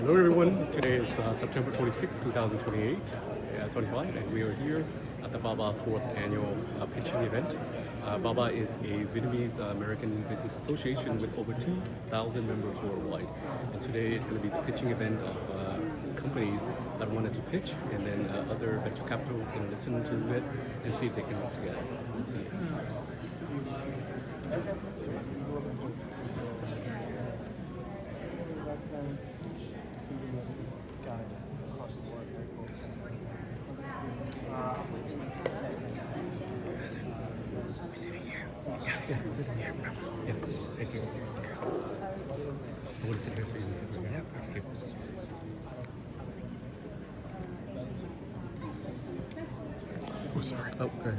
Hello everyone, today is September 26, 2028, 25, and we are here at the VABA 4th Annual Pitching Event. VABA is a Vietnamese American Business Association with over 2,000 members worldwide. And today is going to be the pitching event of companies that wanted to pitch, and then other venture capitals going to listen to it and see if they can work together. Let's see. Yeah, I see. I want to sit here so you can sit here. Yeah, perfect. Oh, sorry. Oh, go ahead.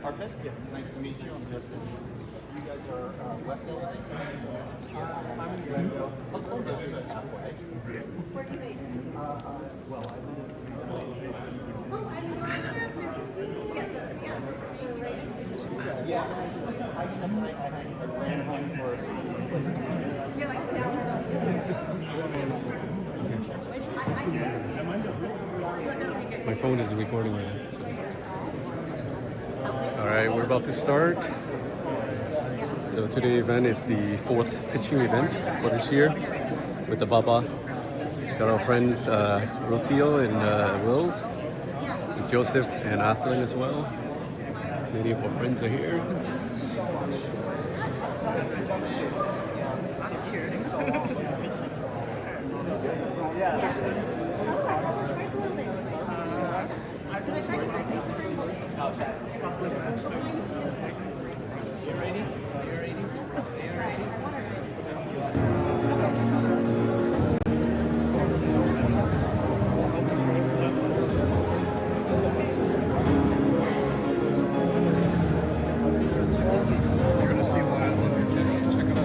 Arpit? Yeah. Nice to meet you. I'm Justin. You guys are West LA? I'm in Greenville. This is halfway. Where are you based? Well, I live Yes, yeah. I ran home for a season. you're like now. My phone is recording right now. All right, we're about to start. So today's event is the 4th pitching event for this year with the VABA. Got our friends Rocio and Wills, Joseph and Aslin as well. Many of our friends are here. Because I tried to get my scrambled eggs. You ready? You're going to see why I love your jacket. Check out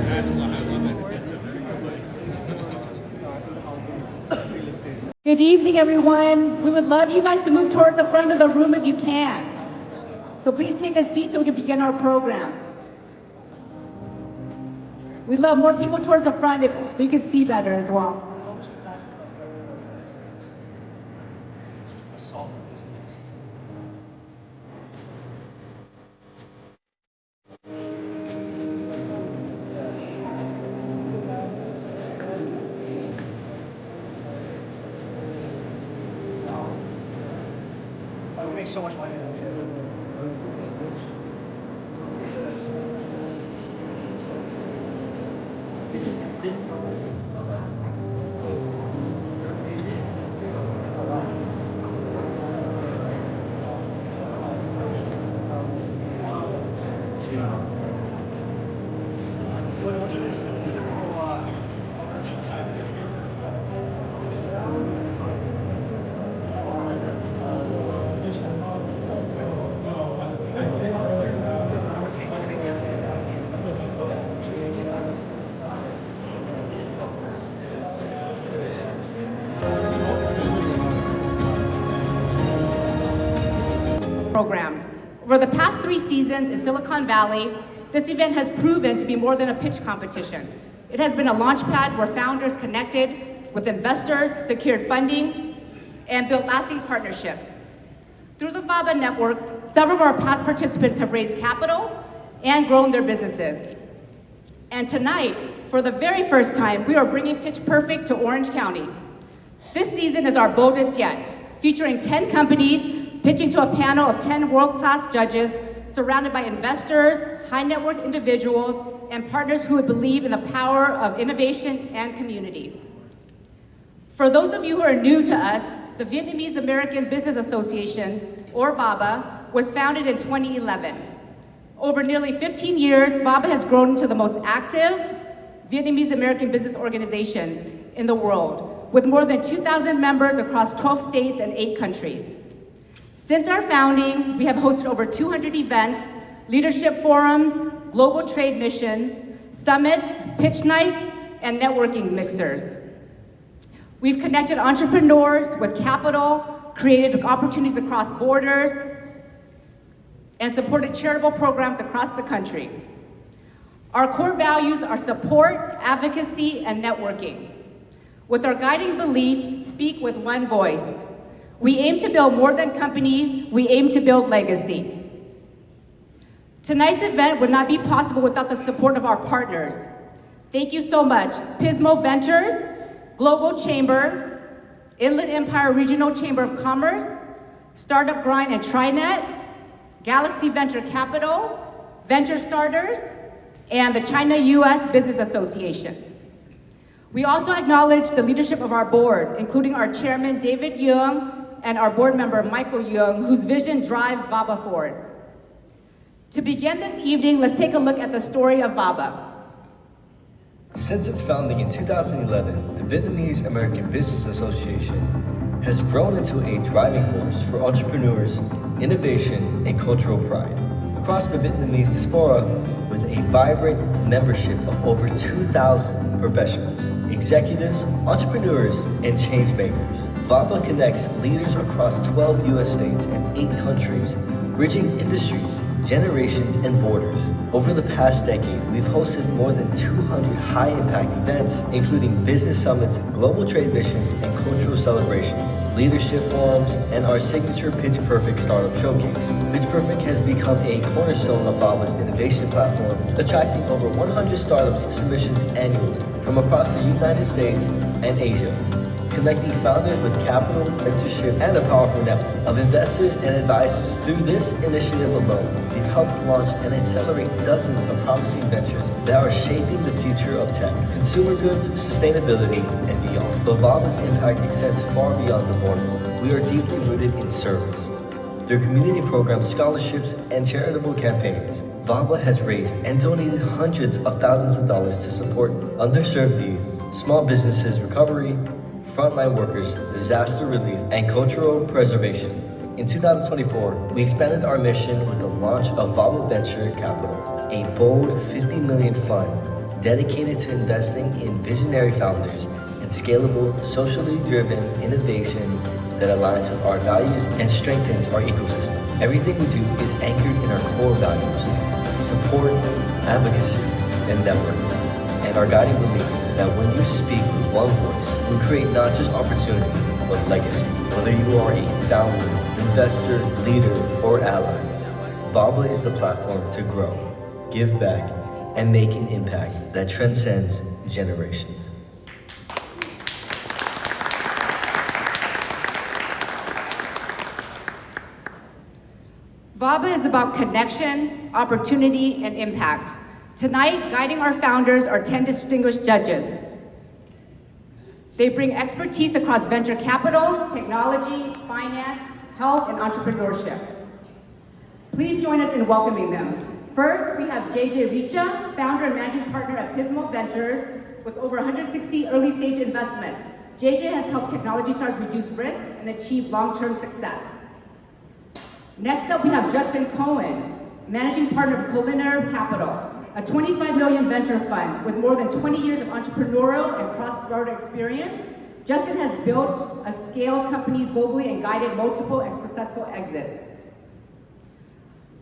that's why I love it. Good evening, everyone. We would love you guys to move towards the front of the room if you can. So please take a seat so we can begin our program. We'd love more people towards the front so you can see better as well. We make so much money. Programs. Over the past 3 seasons in Silicon Valley, this event has proven to be more than a pitch competition. It has been a launchpad where founders connected with investors, secured funding, and built lasting partnerships. Through the VABA network, several of our past participants have raised capital and grown their businesses. And tonight, for the very first time, we are bringing Pitch Perfect to Orange County. This season is our boldest yet, featuring 10 companies pitching to a panel of 10 world-class judges surrounded by investors, high-net-worth individuals, and partners who would believe in the power of innovation and community. For those of you who are new to us, the Vietnamese American Business Association, or VABA, was founded in 2011. Over nearly 15 years, VABA has grown into the most active Vietnamese American business organizations in the world, with more than 2,000 members across 12 states and 8 countries. Since our founding, we have hosted over 200 events, leadership forums, global trade missions, summits, pitch nights, and networking mixers. We've connected entrepreneurs with capital, created opportunities across borders, and supported charitable programs across the country. Our core values are support, advocacy, and networking. With our guiding belief, speak with one voice. We aim to build more than companies, we aim to build legacy. Tonight's event would not be possible without the support of our partners. Thank you so much. Pismo Ventures, Global Chamber, Inland Empire Regional Chamber of Commerce, Startup Grind and TriNet, Galaxy Venture Capital, Venture Starters, and the China-US Business Association. We also acknowledge the leadership of our board, including our chairman, David Young, and our board member, Michael Young, whose vision drives VABA forward. To begin this evening, let's take a look at the story of VABA. Since its founding in 2011, the Vietnamese American Business Association has grown into a driving force for entrepreneurs, innovation, and cultural pride. Across the Vietnamese diaspora, with a vibrant membership of over 2,000 professionals, executives, entrepreneurs, and change makers, VABA connects leaders across 12 US states and 8 countries, bridging industries, generations, and borders. Over the past decade, we've hosted more than 200 high-impact events, including business summits, global trade missions, and cultural celebrations, leadership forums, and our signature Pitch Perfect Startup Showcase. Pitch Perfect has become a cornerstone of VABA's innovation platform, attracting over 100 startups submissions annually from across the United States and Asia, connecting founders with capital, mentorship, and a powerful network of investors and advisors. Through this initiative alone, we've helped launch and accelerate dozens of promising ventures that are shaping the future of tech, consumer goods, sustainability, and beyond. But VABA's impact extends far beyond the boardroom. We are deeply rooted in service. Through community programs, scholarships, and charitable campaigns, VABA has raised and donated hundreds of thousands of dollars to support underserved youth, small businesses recovery, frontline workers, disaster relief, and cultural preservation. In 2024, we expanded our mission with the launch of VABA Venture Capital, a bold $50 million fund dedicated to investing in visionary founders and scalable, socially driven innovation that aligns with our values and strengthens our ecosystem. Everything we do is anchored in our core values: support, advocacy, and networking. And our guiding belief that when you speak with one voice, we create not just opportunity, but legacy. Whether you are a founder, investor, leader, or ally, VABA is the platform to grow, give back, and make an impact that transcends generations. VABA is about connection, opportunity, and impact. Tonight, guiding our founders are 10 distinguished judges. They bring expertise across venture capital, technology, finance, health, and entrepreneurship. Please join us in welcoming them. First, we have JJ Richa, founder and managing partner at Pismo Ventures, with over 160 early-stage investments. JJ has helped technology stars reduce risk and achieve long-term success. Next up, we have Justin Cohen, managing partner of Culinary Capital, a $25 million venture fund with more than 20 years of entrepreneurial and cross-border experience. Justin has built a scaled companies globally and guided multiple and successful exits.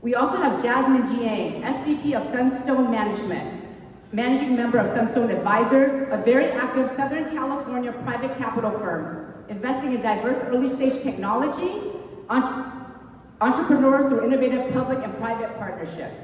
We also have Jasmine Jiang, SVP of Sunstone Management, managing member of Sunstone Advisors, a very active Southern California private capital firm, investing in diverse early-stage technology, entrepreneurs through innovative public and private partnerships.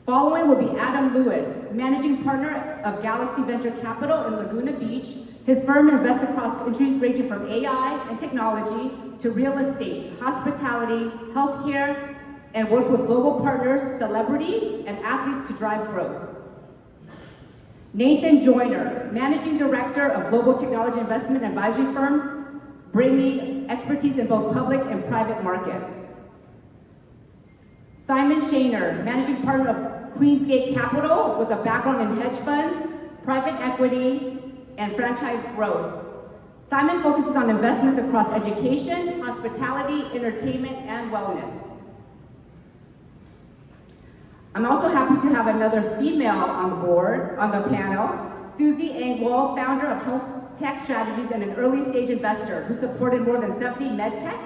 Following will be Adam Lewis, managing partner of Galaxy Venture Capital in Laguna Beach. His firm invests across industries ranging from AI and technology to real estate, hospitality, healthcare, and works with global partners, celebrities, and athletes to drive growth. Nathan Joyner, managing director of global technology investment advisory firm, bringing expertise in both public and private markets. Simon Shaner, managing partner of Queensgate Capital with a background in hedge funds, private equity, and franchise growth. Simon focuses on investments across education, hospitality, entertainment, and wellness. I'm also happy to have another female on the panel, Susie Engwall, founder of Health Tech Strategies and an early stage investor who supported more than 70 medtech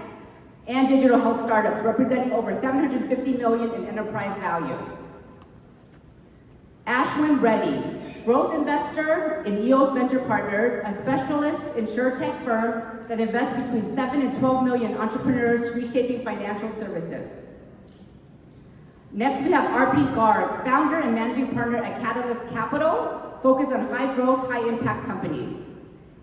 and digital health startups, representing over $750 million in enterprise value. Ashwin Reddy, growth investor in EOS Venture Partners, a specialist insurtech firm that invests between 7 and 12 million entrepreneurs reshaping financial services. Next, we have RP Garg, founder and managing partner at Catalyst Capital, focused on high growth, high impact companies.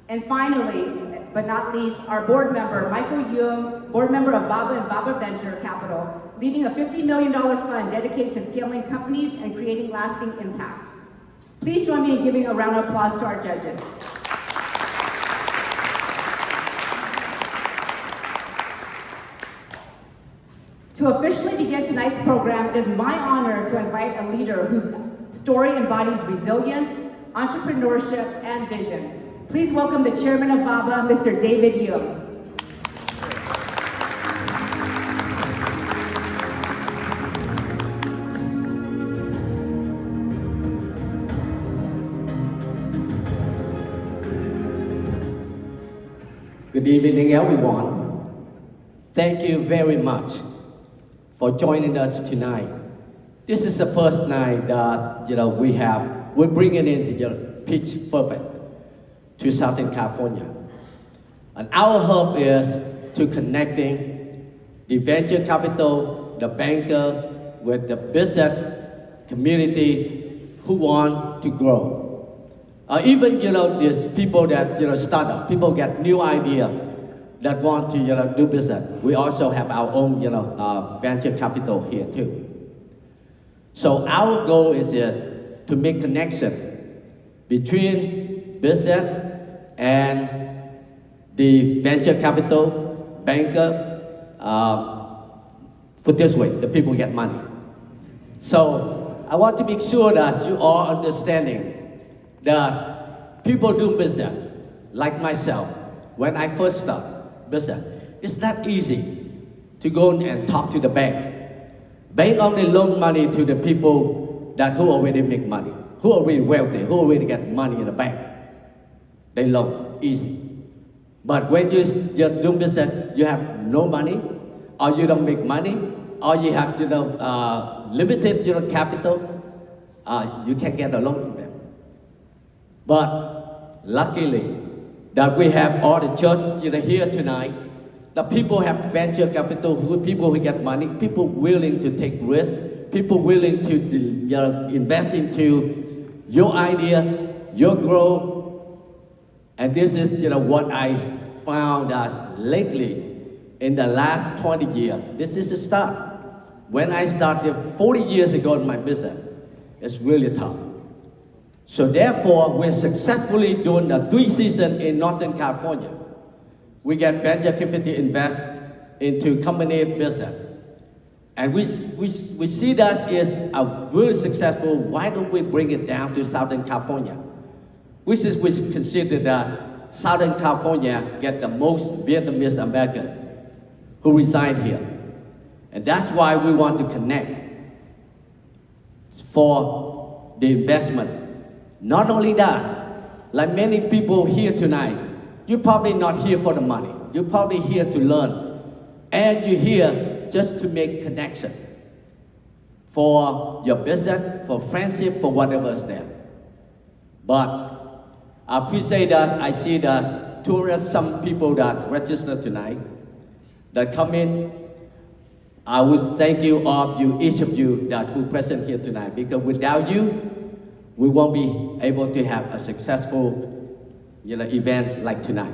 And finally, but not least, our board member, Michael Young, board member of VABA and VABA Venture Capital, leading a $50 million fund dedicated to scaling companies and creating lasting impact. Please join me in giving a round of applause to our judges. To officially begin tonight's program, it is my honor to invite a leader whose story embodies resilience, entrepreneurship, and vision. Please welcome the chairman of VABA, Mr. David Young. Good evening, everyone. Thank you very much for joining us tonight. This is the first night that we're bringing in Pitch Perfect to Southern California, and our hope is to connecting the venture capital, the banker, with the business community who want to grow. Even these people that start up, people get new idea that want to do business. We also have our own venture capital here too. So our goal is to make connection between business and the venture capital banker. Put this way, the people get money. So I want to make sure that you are understanding that people do business, like myself. When I first start business, it's not easy to go and talk to the bank. Bank only loan money to the people who already make money, who are already wealthy, who already get money in the bank. They loan easy. But when you do business, you have no money, or you don't make money, or you have limited capital, you can't get a loan from them. But luckily that we have all the church here tonight, the people have venture capital, people who get money, people willing to take risks, people willing to invest into your idea, your growth. And this is what I found that lately in the last 20 years, this is a start. When I started 40 years ago in my business, it's really tough. So therefore, we're successfully doing the 3 seasons in Northern California. We get venture capital invest into company business. And we see that is a really successful. Why don't we bring it down to Southern California? We consider that Southern California get the most Vietnamese American who reside here. And that's why we want to connect for the investment. Not only that, like many people here tonight, you're probably not here for the money. You're probably here to learn. And you're here just to make connection for your business, for friendship, for whatever is there. But I appreciate that I see that some people that registered tonight, that come in. I would thank you, all of you, each of you who present here tonight, because without you, we won't be able to have a successful event like tonight.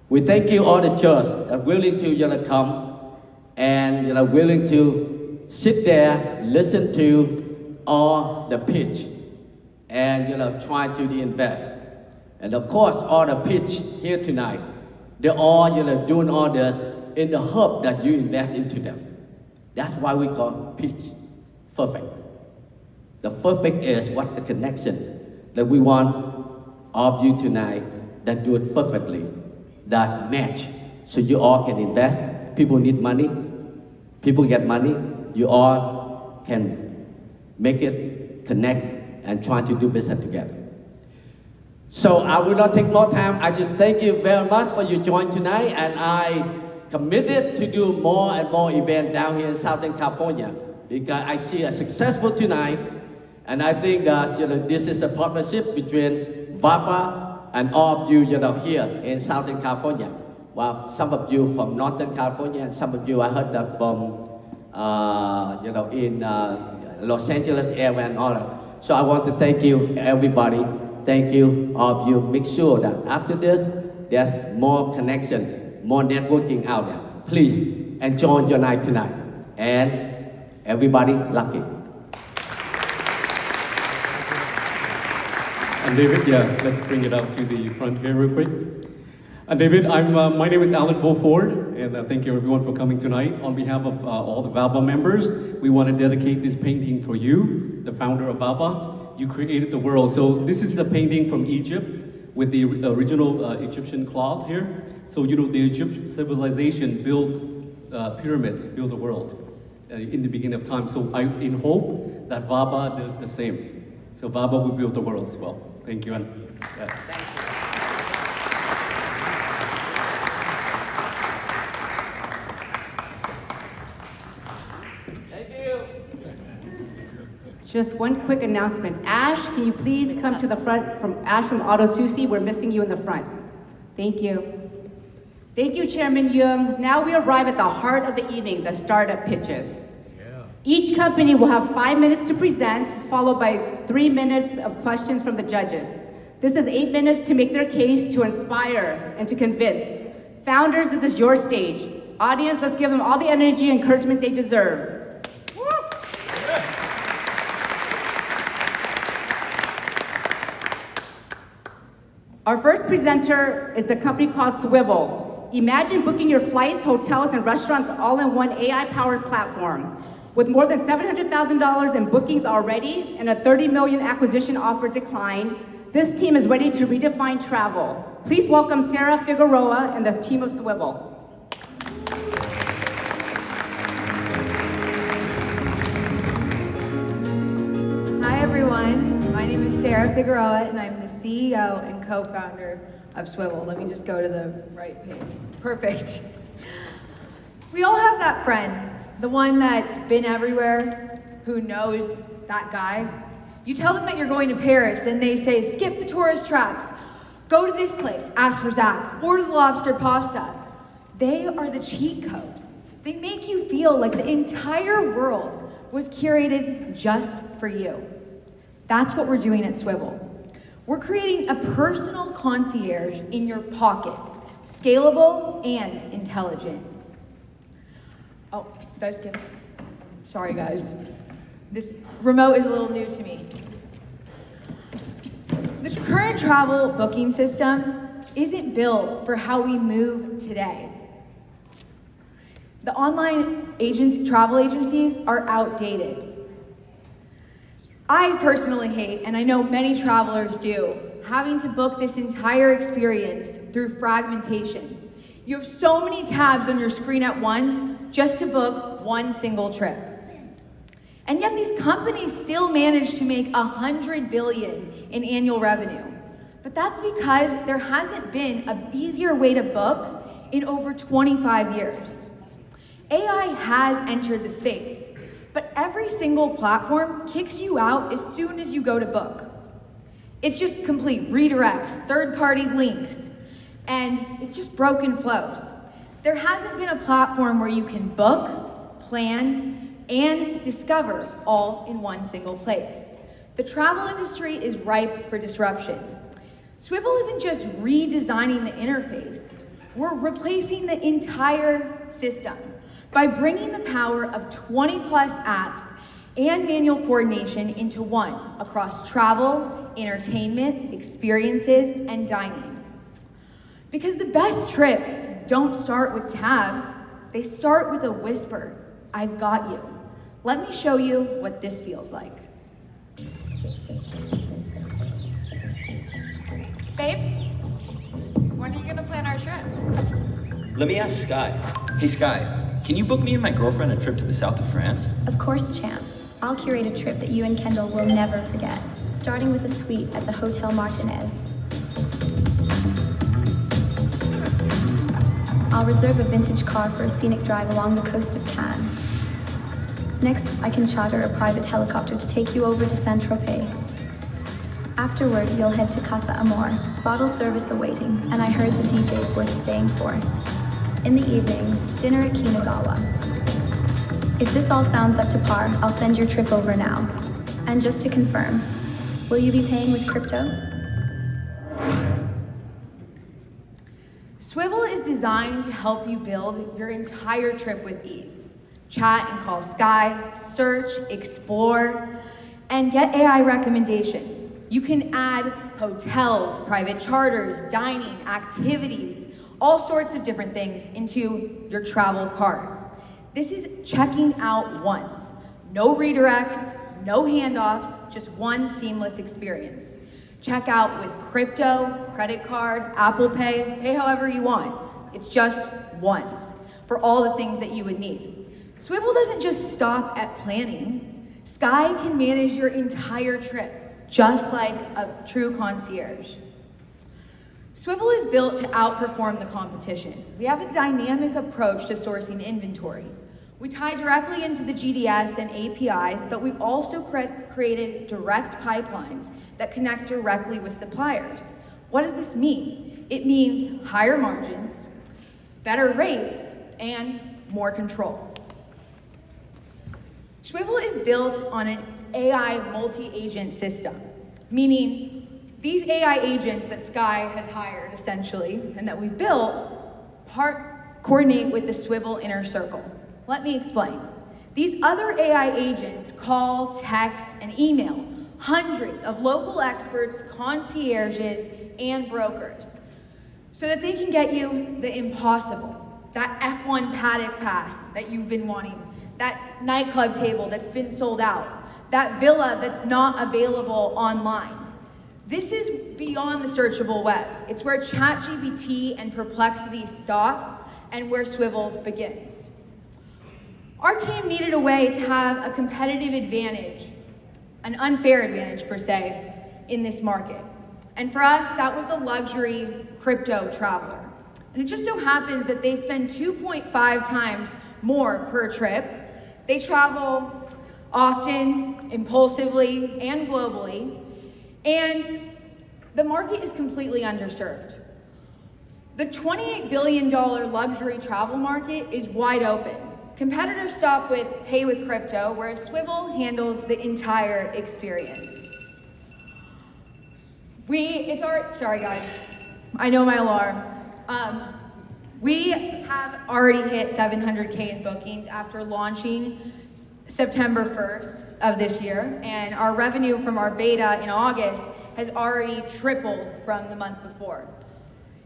We thank you all the church that are willing to come and willing to sit there, listen to all the pitch, and try to invest. And of course, all the pitch here tonight, they're all doing all this in the hope that you invest into them. That's why we call pitch perfect. The perfect is what the connection that we want of you tonight that do it perfectly that match. So you all can invest. People need money. People get money. You all can make it, connect, and try to do business together. So I will not take more time. I just thank you very much for you joining tonight, and I committed to do more and more events down here in Southern California because I see a successful tonight, and I think that this is a partnership between VABA and all of you, here in Southern California. Well, some of you from Northern California, and some of you I heard that from, in Los Angeles area and all that. So I want to thank you, everybody. Thank you, all of you. Make sure that after this, there's more connection, more networking out there. Please enjoy your night tonight. And everybody lucky. And David, let's bring it up to the front here real quick. And David, my name is Alan Beauford, and thank you everyone for coming tonight. On behalf of all the VABA members, we want to dedicate this painting for you, the founder of VABA. You created the world. So this is a painting from Egypt with the original Egyptian cloth here. So the Egyptian civilization built pyramids, built the world in the beginning of time. So I in hope that VABA does the same. So VABA will build the world as well. Thank you. And, Thank you. Just one quick announcement. Ash, can you please come to the front? Ash from Auto Sushi, we're missing you in the front. Thank you. Thank you, Chairman Young. Now we arrive at the heart of the evening, the startup pitches. Each company will have 5 minutes to present, followed by 3 minutes of questions from the judges. This is 8 minutes to make their case, to inspire, and to convince. Founders, this is your stage. Audience, let's give them all the energy and encouragement they deserve. Our first presenter is the company called Swivel. Imagine booking your flights, hotels, and restaurants all in one AI-powered platform. With more than $700,000 in bookings already and a $30 million acquisition offer declined, this team is ready to redefine travel. Please welcome Sarah Figueroa and the team of Swivel. Hi everyone, my name is Sarah Figueroa and I'm the CEO and co-founder of Swivel. Let me just go to the right page. Perfect. We all have that friend, the one that's been everywhere, who knows that guy. You tell them that you're going to Paris and they say, skip the tourist traps, go to this place, ask for Zach, order the lobster pasta. They are the cheat code. They make you feel like the entire world was curated just for you. That's what we're doing at Swivel. We're creating a personal concierge in your pocket, scalable and intelligent. Oh, did I skip? Sorry guys. This remote is a little new to me. The current travel booking system isn't built for how we move today. The online travel agencies are outdated. I personally hate, and I know many travelers do, having to book this entire experience through fragmentation. You have so many tabs on your screen at once just to book one single trip. And yet these companies still manage to make $100 billion in annual revenue. But that's because there hasn't been an easier way to book in over 25 years. AI has entered the space, but every single platform kicks you out as soon as you go to book. It's just complete redirects, third-party links, and it's just broken flows. There hasn't been a platform where you can book, plan, and discover all in one single place. The travel industry is ripe for disruption. Swivel isn't just redesigning the interface, we're replacing the entire system by bringing the power of 20+ apps and manual coordination into one across travel, entertainment, experiences, and dining. Because the best trips don't start with tabs, they start with a whisper, "I've got you." Let me show you what this feels like. Babe, When are you gonna plan our trip? Let me ask Sky. Hey Sky, can you book me and my girlfriend a trip to the south of France? Of course, champ. I'll curate a trip that you and Kendall will never forget, starting with a suite at the Hotel Martinez. I'll reserve a vintage car for a scenic drive along the coast of Cannes. Next, I can charter a private helicopter to take you over to Saint-Tropez. Afterward, you'll head to Casa Amor, bottle service awaiting, and I heard the DJ's worth staying for. In the evening, dinner at Kinagawa. If this all sounds up to par, I'll send your trip over now. And just to confirm, will you be paying with crypto? Swivel is designed to help you build your entire trip with ease. Chat and call Sky, search, explore, and get AI recommendations. You can add hotels, private charters, dining, activities, all sorts of different things into your travel cart. This is checking out once. No redirects, no handoffs, just one seamless experience. Check out with crypto, credit card, Apple Pay, pay however you want. It's just once for all the things that you would need. Swivel doesn't just stop at planning. Sky can manage your entire trip, just like a true concierge. Swivel is built to outperform the competition. We have a dynamic approach to sourcing inventory. We tie directly into the GDS and APIs, but we've also created direct pipelines that connect directly with suppliers. What does this mean? It means higher margins, better rates, and more control. Swivel is built on an AI multi-agent system, meaning these AI agents that Sky has hired, essentially, and that we've built, coordinate with the Swivel inner circle. Let me explain. These other AI agents call, text, and email hundreds of local experts, concierges, and brokers so that they can get you the impossible, that F1 paddock pass that you've been wanting, that nightclub table that's been sold out, that villa that's not available online. This is beyond the searchable web. It's where ChatGPT and Perplexity stop and where Swivel begins. Our team needed a way to have a competitive advantage, an unfair advantage per se, in this market. And for us, that was the luxury crypto traveler. And it just so happens that they spend 2.5 times more per trip. They travel often, impulsively, and globally. And the market is completely underserved. The $28 billion luxury travel market is wide open. Competitors stop with pay with crypto, whereas Swivel handles the entire experience. Sorry guys, I know my alarm. We have already hit 700K in bookings after launching September 1st of this year, and our revenue from our beta in August has already tripled from the month before.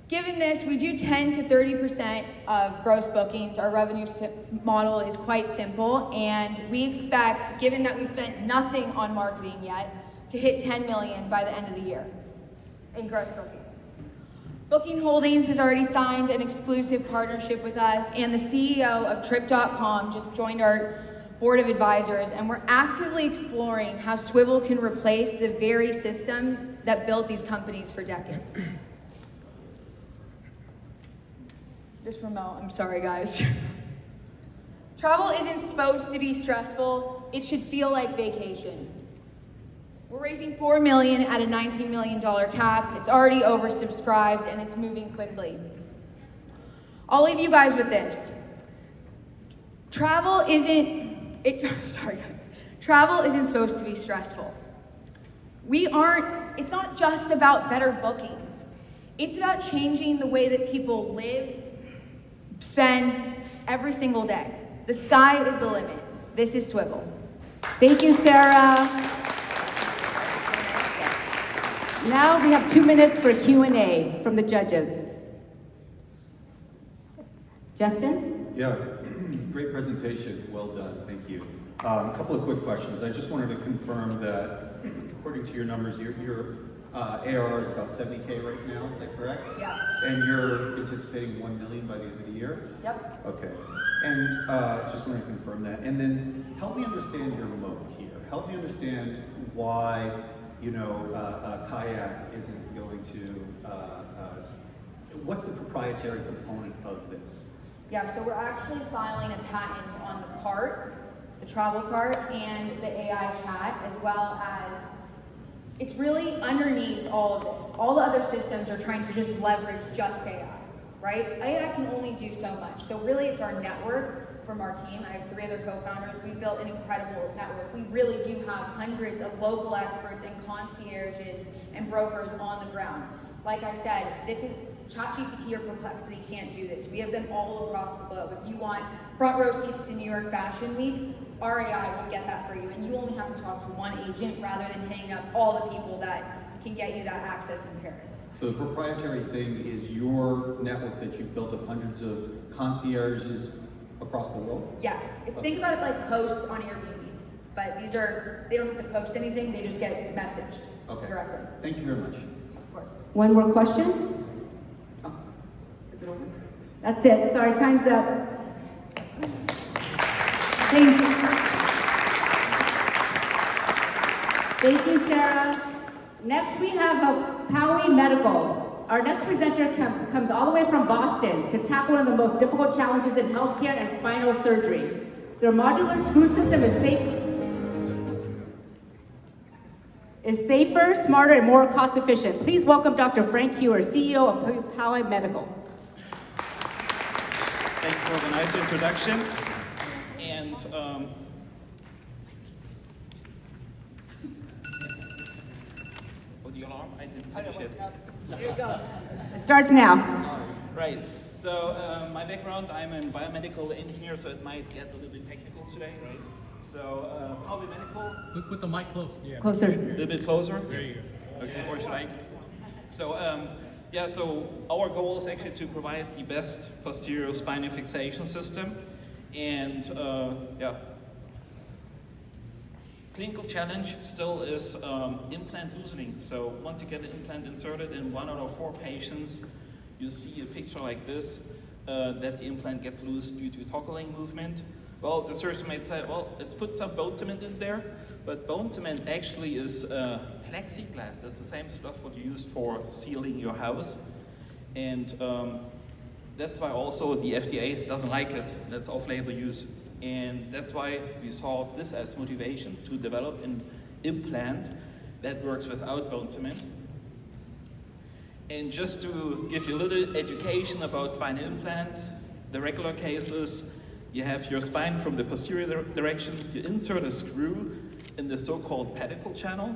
Given this, we do 10 to 30% of gross bookings. Our revenue model is quite simple, and we expect, given that we've spent nothing on marketing yet, to hit 10 million by the end of the year in gross bookings. Booking Holdings has already signed an exclusive partnership with us, and the CEO of Trip.com just joined our board of advisors, and we're actively exploring how Swivel can replace the very systems that built these companies for decades. This remote, I'm sorry guys. Travel isn't supposed to be stressful. It should feel like vacation. We're raising $4 million at a $19 million cap. It's already oversubscribed and it's moving quickly. I'll leave you guys with this. Travel isn't supposed to be stressful. It's not just about better bookings. It's about changing the way that people live, spend every single day. The sky is the limit. This is Swivel. Thank you, Sarah. Now we have 2 minutes for Q&A from the judges. Justin? Yeah, great presentation. Well done. Thank you. A couple of quick questions. I just wanted to confirm that, according to your numbers, your ARR is about 70K right now, is that correct? Yes. And you're anticipating 1 million by the end of the year? Yep. Okay. And just want to confirm that. And then help me understand your moat here. Help me understand why, Kayak isn't going to, what's the proprietary component of this? Yeah, so we're actually filing a patent on the cart, the travel cart, and the AI chat, as well as it's really underneath all of this. All the other systems are trying to just leverage just AI, right? AI can only do so much. So really it's our network from our team. I have 3 other co-founders. We've built an incredible network. We really do have hundreds of local experts and concierges and brokers on the ground. Like I said, this is ChatGPT or Perplexity can't do this. We have them all across the globe. If you want front row seats to New York Fashion Week, our AI will get that for you. And you only have to talk to one agent rather than hitting up all the people that can get you that access in Paris. So the proprietary thing is your network that you've built of hundreds of concierges across the world? Yes. Think about it like hosts on Airbnb. But these are, they don't have to post anything, they just get messaged directly. Thank you very much. Of course. One more question? Oh, is it over? That's it. Sorry, time's up. Thank you. Thank you, Sarah. Next, we have Powie Medical. Our next presenter comes all the way from Boston to tackle one of the most difficult challenges in healthcare and spinal surgery. Their modular screw system is safer, smarter, and more cost efficient. Please welcome Dr. Frank Hewer, CEO of Hyatt Medical. Thanks for the nice introduction. And the alarm? I didn't finish it. There you go. It starts now. Right. So my background, I'm a biomedical engineer, so it might get a little bit technical today, right? So Hyatt Medical. Put the mic close. Yeah. Closer. A little bit closer. There you go. Okay. Or should I? So so our goal is actually to provide the best posterior spinal fixation system, and clinical challenge still is implant loosening. So once you get an implant inserted in 1 out of 4 patients, you see a picture like this, that the implant gets loose due to toggling movement. Well, the surgeon might say, well, let's put some bone cement in there, but bone cement actually is plexiglass. That's the same stuff what you use for sealing your house. And that's why also the FDA doesn't like it. That's off-label use. And that's why we saw this as motivation to develop an implant that works without bone cement. And just to give you a little education about spine implants, the regular cases, you have your spine from the posterior direction, you insert a screw in the so-called pedicle channel,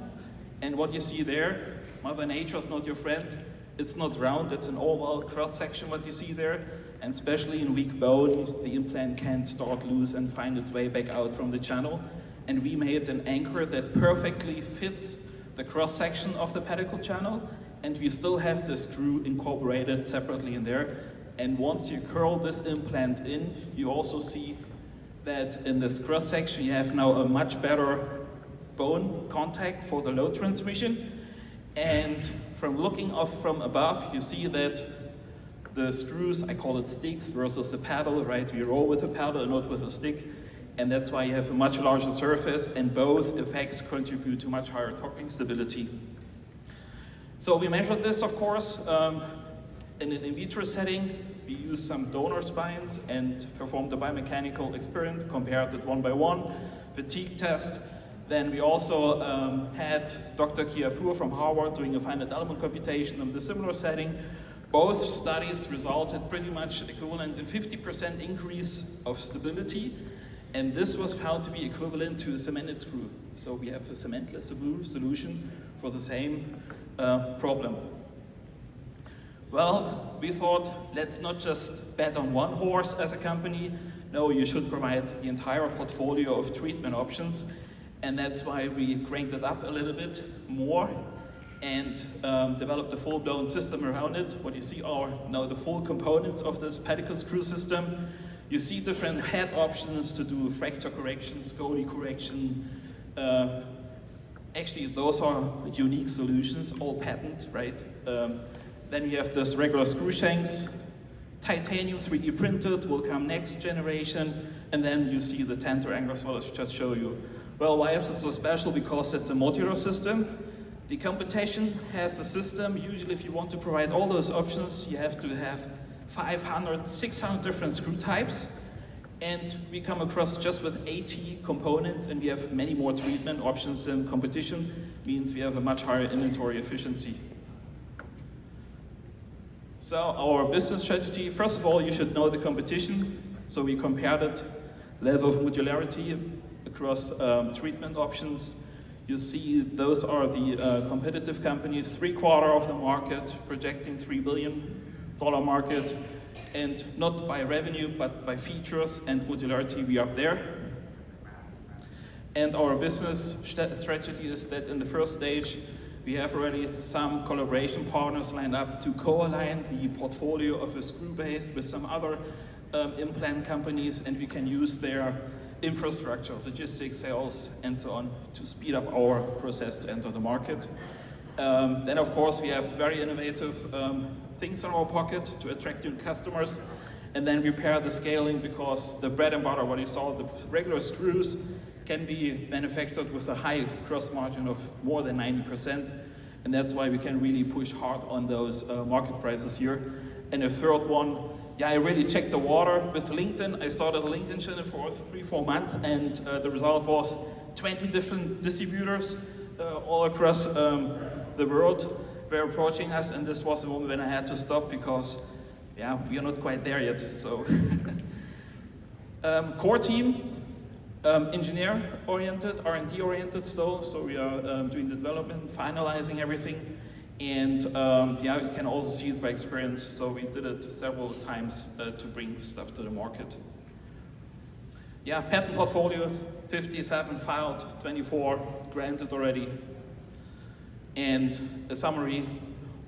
and what you see there, Mother Nature is not your friend. It's not round, it's an oval cross-section what you see there, and especially in weak bone, the implant can start loose and find its way back out from the channel. And we made an anchor that perfectly fits the cross-section of the pedicle channel, and we still have the screw incorporated separately in there. And once you curl this implant in, you also see that in this cross-section you have now a much better bone contact for the load transmission. And from looking off from above, you see that the screws, I call it sticks versus the paddle, right? We roll with a paddle and not with a stick. And that's why you have a much larger surface, and both effects contribute to much higher torquing stability. So we measured this, of course, in an in vitro setting. We used some donor spines and performed a biomechanical experiment, compared it 1 by 1, fatigue test. Then we also had Dr. Kiapur from Harvard doing a finite element computation in the similar setting. Both studies resulted pretty much equivalent in 50% increase of stability, and this was found to be equivalent to a cemented screw. So we have a cementless solution for the same problem. Well, we thought, let's not just bet on one horse as a company. No, you should provide the entire portfolio of treatment options. And that's why we cranked it up a little bit more and developed a full-blown system around it. What you see are now the full components of this pedicle screw system. You see different head options to do fracture correction, scoliosis correction, Actually, those are unique solutions, all patent, right? Then you have this regular screw shanks, titanium 3D printed will come next generation, and then you see the tender anchors, what I just show you. Well, why is it so special? Because it's a modular system. The competition has a system, usually if you want to provide all those options, you have to have 500, 600 different screw types. And we come across just with 80 components, and we have many more treatment options than competition, means we have a much higher inventory efficiency. So our business strategy, first of all, you should know the competition. So we compared it, level of modularity across treatment options. You see those are the competitive companies, 3/4 of the market, projecting $3 billion market, and not by revenue, but by features and modularity, we are there. And our business strategy is that in the first stage, we have already some collaboration partners lined up to co-align the portfolio of a screw base with some other implant companies, and we can use their infrastructure, logistics, sales, and so on to speed up our process to enter the market. Then, of course, we have very innovative things in our pocket to attract new customers, and then we pair the scaling because the bread and butter, what you saw, the regular screws can be manufactured with a high gross margin of more than 90%, and that's why we can really push hard on those market prices here. And a third one, yeah, I really checked the water with LinkedIn. I started a LinkedIn channel for 3-4 months, and the result was 20 different distributors all across the world were approaching us, and this was the moment when I had to stop because, yeah, we are not quite there yet. So, core team, engineer-oriented, R&D-oriented still. So we are doing the development, finalizing everything, and yeah, you can also see it by experience. So we did it several times to bring stuff to the market. Yeah, patent portfolio, 57 filed, 24 granted already. And a summary,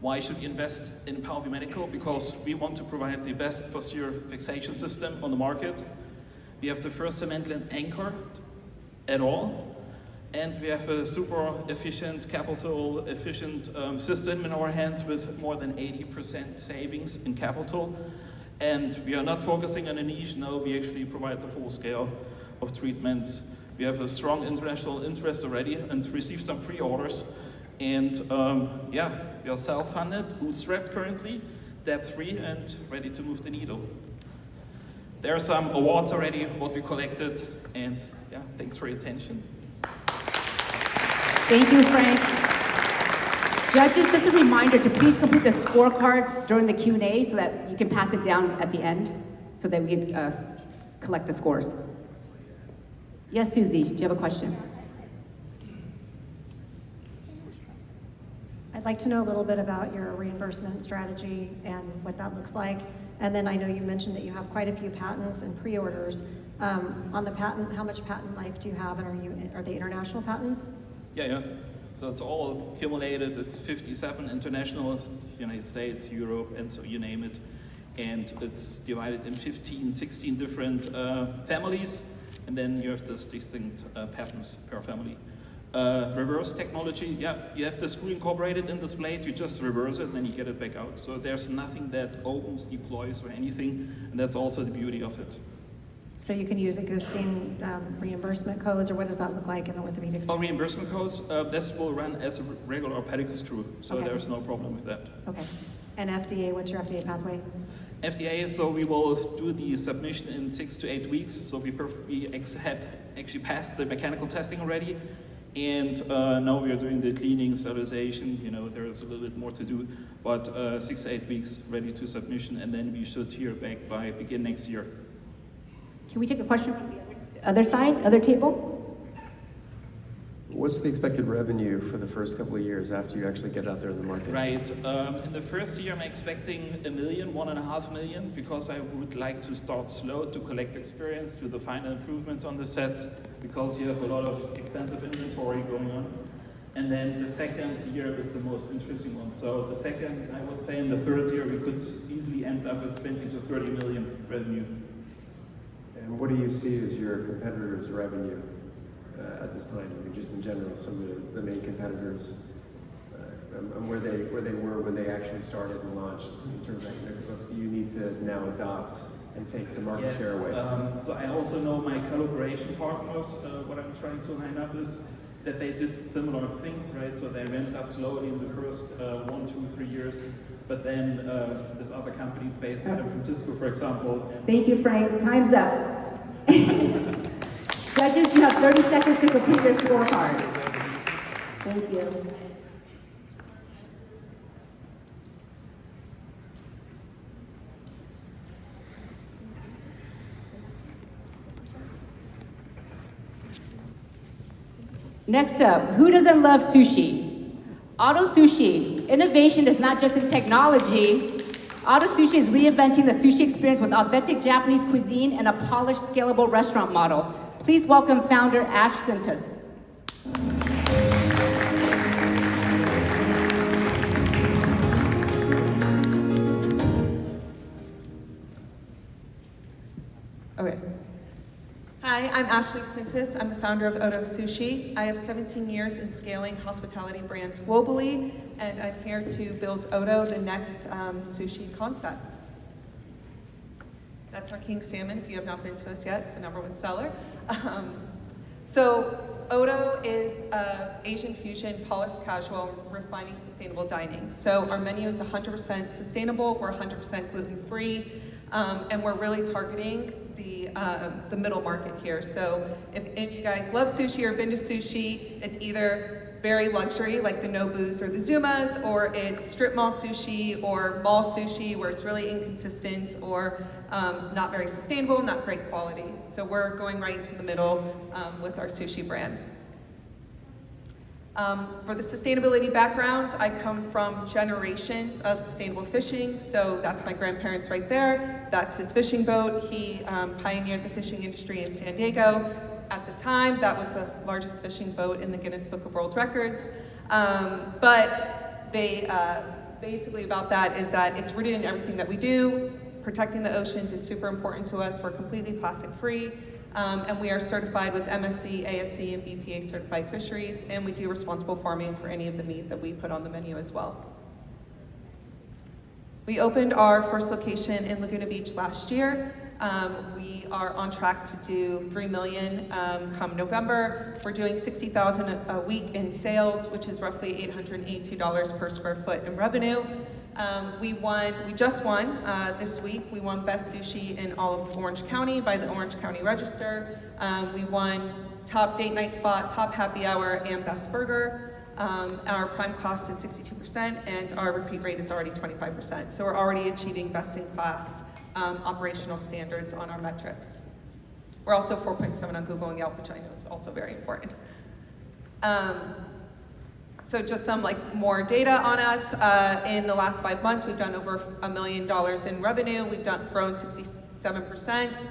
why should you invest in PowerView Medical? Because we want to provide the best posterior fixation system on the market. We have the first cement anchor at all, and we have a super efficient, capital efficient system in our hands with more than 80% savings in capital. And we are not focusing on a niche, no, we actually provide the full scale of treatments. We have a strong international interest already and received some pre-orders. And yeah, we are self-funded, bootstrapped currently, debt-free, and ready to move the needle. There are some awards already, what we collected, and yeah, thanks for your attention. Thank you, Frank. Judges, just a reminder to please complete the scorecard during the Q&A so that you can pass it down at the end so that we can collect the scores. Yes, Susie, do you have a question? I'd like to know a little bit about your reimbursement strategy and what that looks like. And then I know you mentioned that you have quite a few patents and pre-orders. On the patent, how much patent life do you have, and are they international patents? Yeah. So it's all accumulated. It's 57 international, United States, Europe, and so you name it. And it's divided in 15, 16 different families. And then you have this distinct patents per family. Reverse technology, yeah, you have the screw incorporated in this blade, you just reverse it and then you get it back out. So there's nothing that opens, deploys, or anything, and that's also the beauty of it. So you can use existing reimbursement codes, or what does that look like in the orthopedic space? Oh, reimbursement codes, this will run as a regular pedicle screw, so okay. There's no problem with that. Okay. And FDA, what's your FDA pathway? FDA, so we will do the submission in 6 to 8 weeks. So we have actually passed the mechanical testing already. And now we are doing the cleaning, sterilization, there's a little bit more to do, but 6 to 8 weeks ready to submission, and then we should hear back by begin next year. Can we take a question from the other side, other table? What's the expected revenue for the first couple of years after you actually get out there in the market? Right, in the first year I'm expecting $1 million, $1.5 million, because I would like to start slow to collect experience, do the final improvements on the sets, because you have a lot of expensive inventory going on. And then the second year is the most interesting one. So the second, I would say in the third year, we could easily end up with 20 to 30 million revenue. And what do you see as your competitors' revenue? at this time? I mean, just in general, some of the main competitors, and where they were when they actually started and launched in terms of, because obviously you need to now adopt and take some market share away. So I also know my collaboration partners, what I'm trying to line up is that they did similar things, right? So they ramped up slowly in the first 1, 2, 3 years, but then there's other companies based in San Francisco, for example. Thank you, Frank. Time's up. Judges, you have 30 seconds to complete your scorecard. Thank you. Next up, who doesn't love sushi? Auto Sushi. Innovation is not just in technology. Auto Sushi is reinventing the sushi experience with authentic Japanese cuisine and a polished, scalable restaurant model. Please welcome founder Ash Sintas. Okay. Hi, I'm Ashley Sintas. I'm the founder of Odo Sushi. I have 17 years in scaling hospitality brands globally, and I'm here to build Odo, the next sushi concept. That's our king salmon. If you have not been to us yet, it's the #1 seller. So Odo is Asian fusion, polished casual, refining sustainable dining. So our menu is 100% sustainable. We're 100% gluten-free, and we're really targeting the middle market here. So if any of you guys love sushi or been to sushi, it's either very luxury like the Nobus or the Zumas, or it's strip mall sushi or mall sushi where it's really inconsistent or not very sustainable, not great quality. So we're going right into the middle with our sushi brand. For the sustainability background, I come from generations of sustainable fishing. So that's my grandparents right there. That's his fishing boat. He pioneered the fishing industry in San Diego. At the time, that was the largest fishing boat in the Guinness Book of World Records. But they, basically about that is that it's rooted in everything that we do. Protecting the oceans is super important to us. We're completely plastic free. And we are certified with MSC, ASC, and BPA certified fisheries, and we do responsible farming for any of the meat that we put on the menu as well. We opened our first location in Laguna Beach last year. We are on track to do $3 million come November. We're doing $60,000 a week in sales, which is roughly $882 per square foot in revenue. We just won this week. We won Best Sushi in all of Orange County by the Orange County Register. We won Top Date Night Spot, Top Happy Hour, and Best Burger. Our prime cost is 62%, and our repeat rate is already 25%. So we're already achieving best-in-class operational standards on our metrics. We're also 4.7 on Google and Yelp, which I know is also very important. So just some more data on us. In the last 5 months, we've done over $1 million in revenue. We've grown 67%.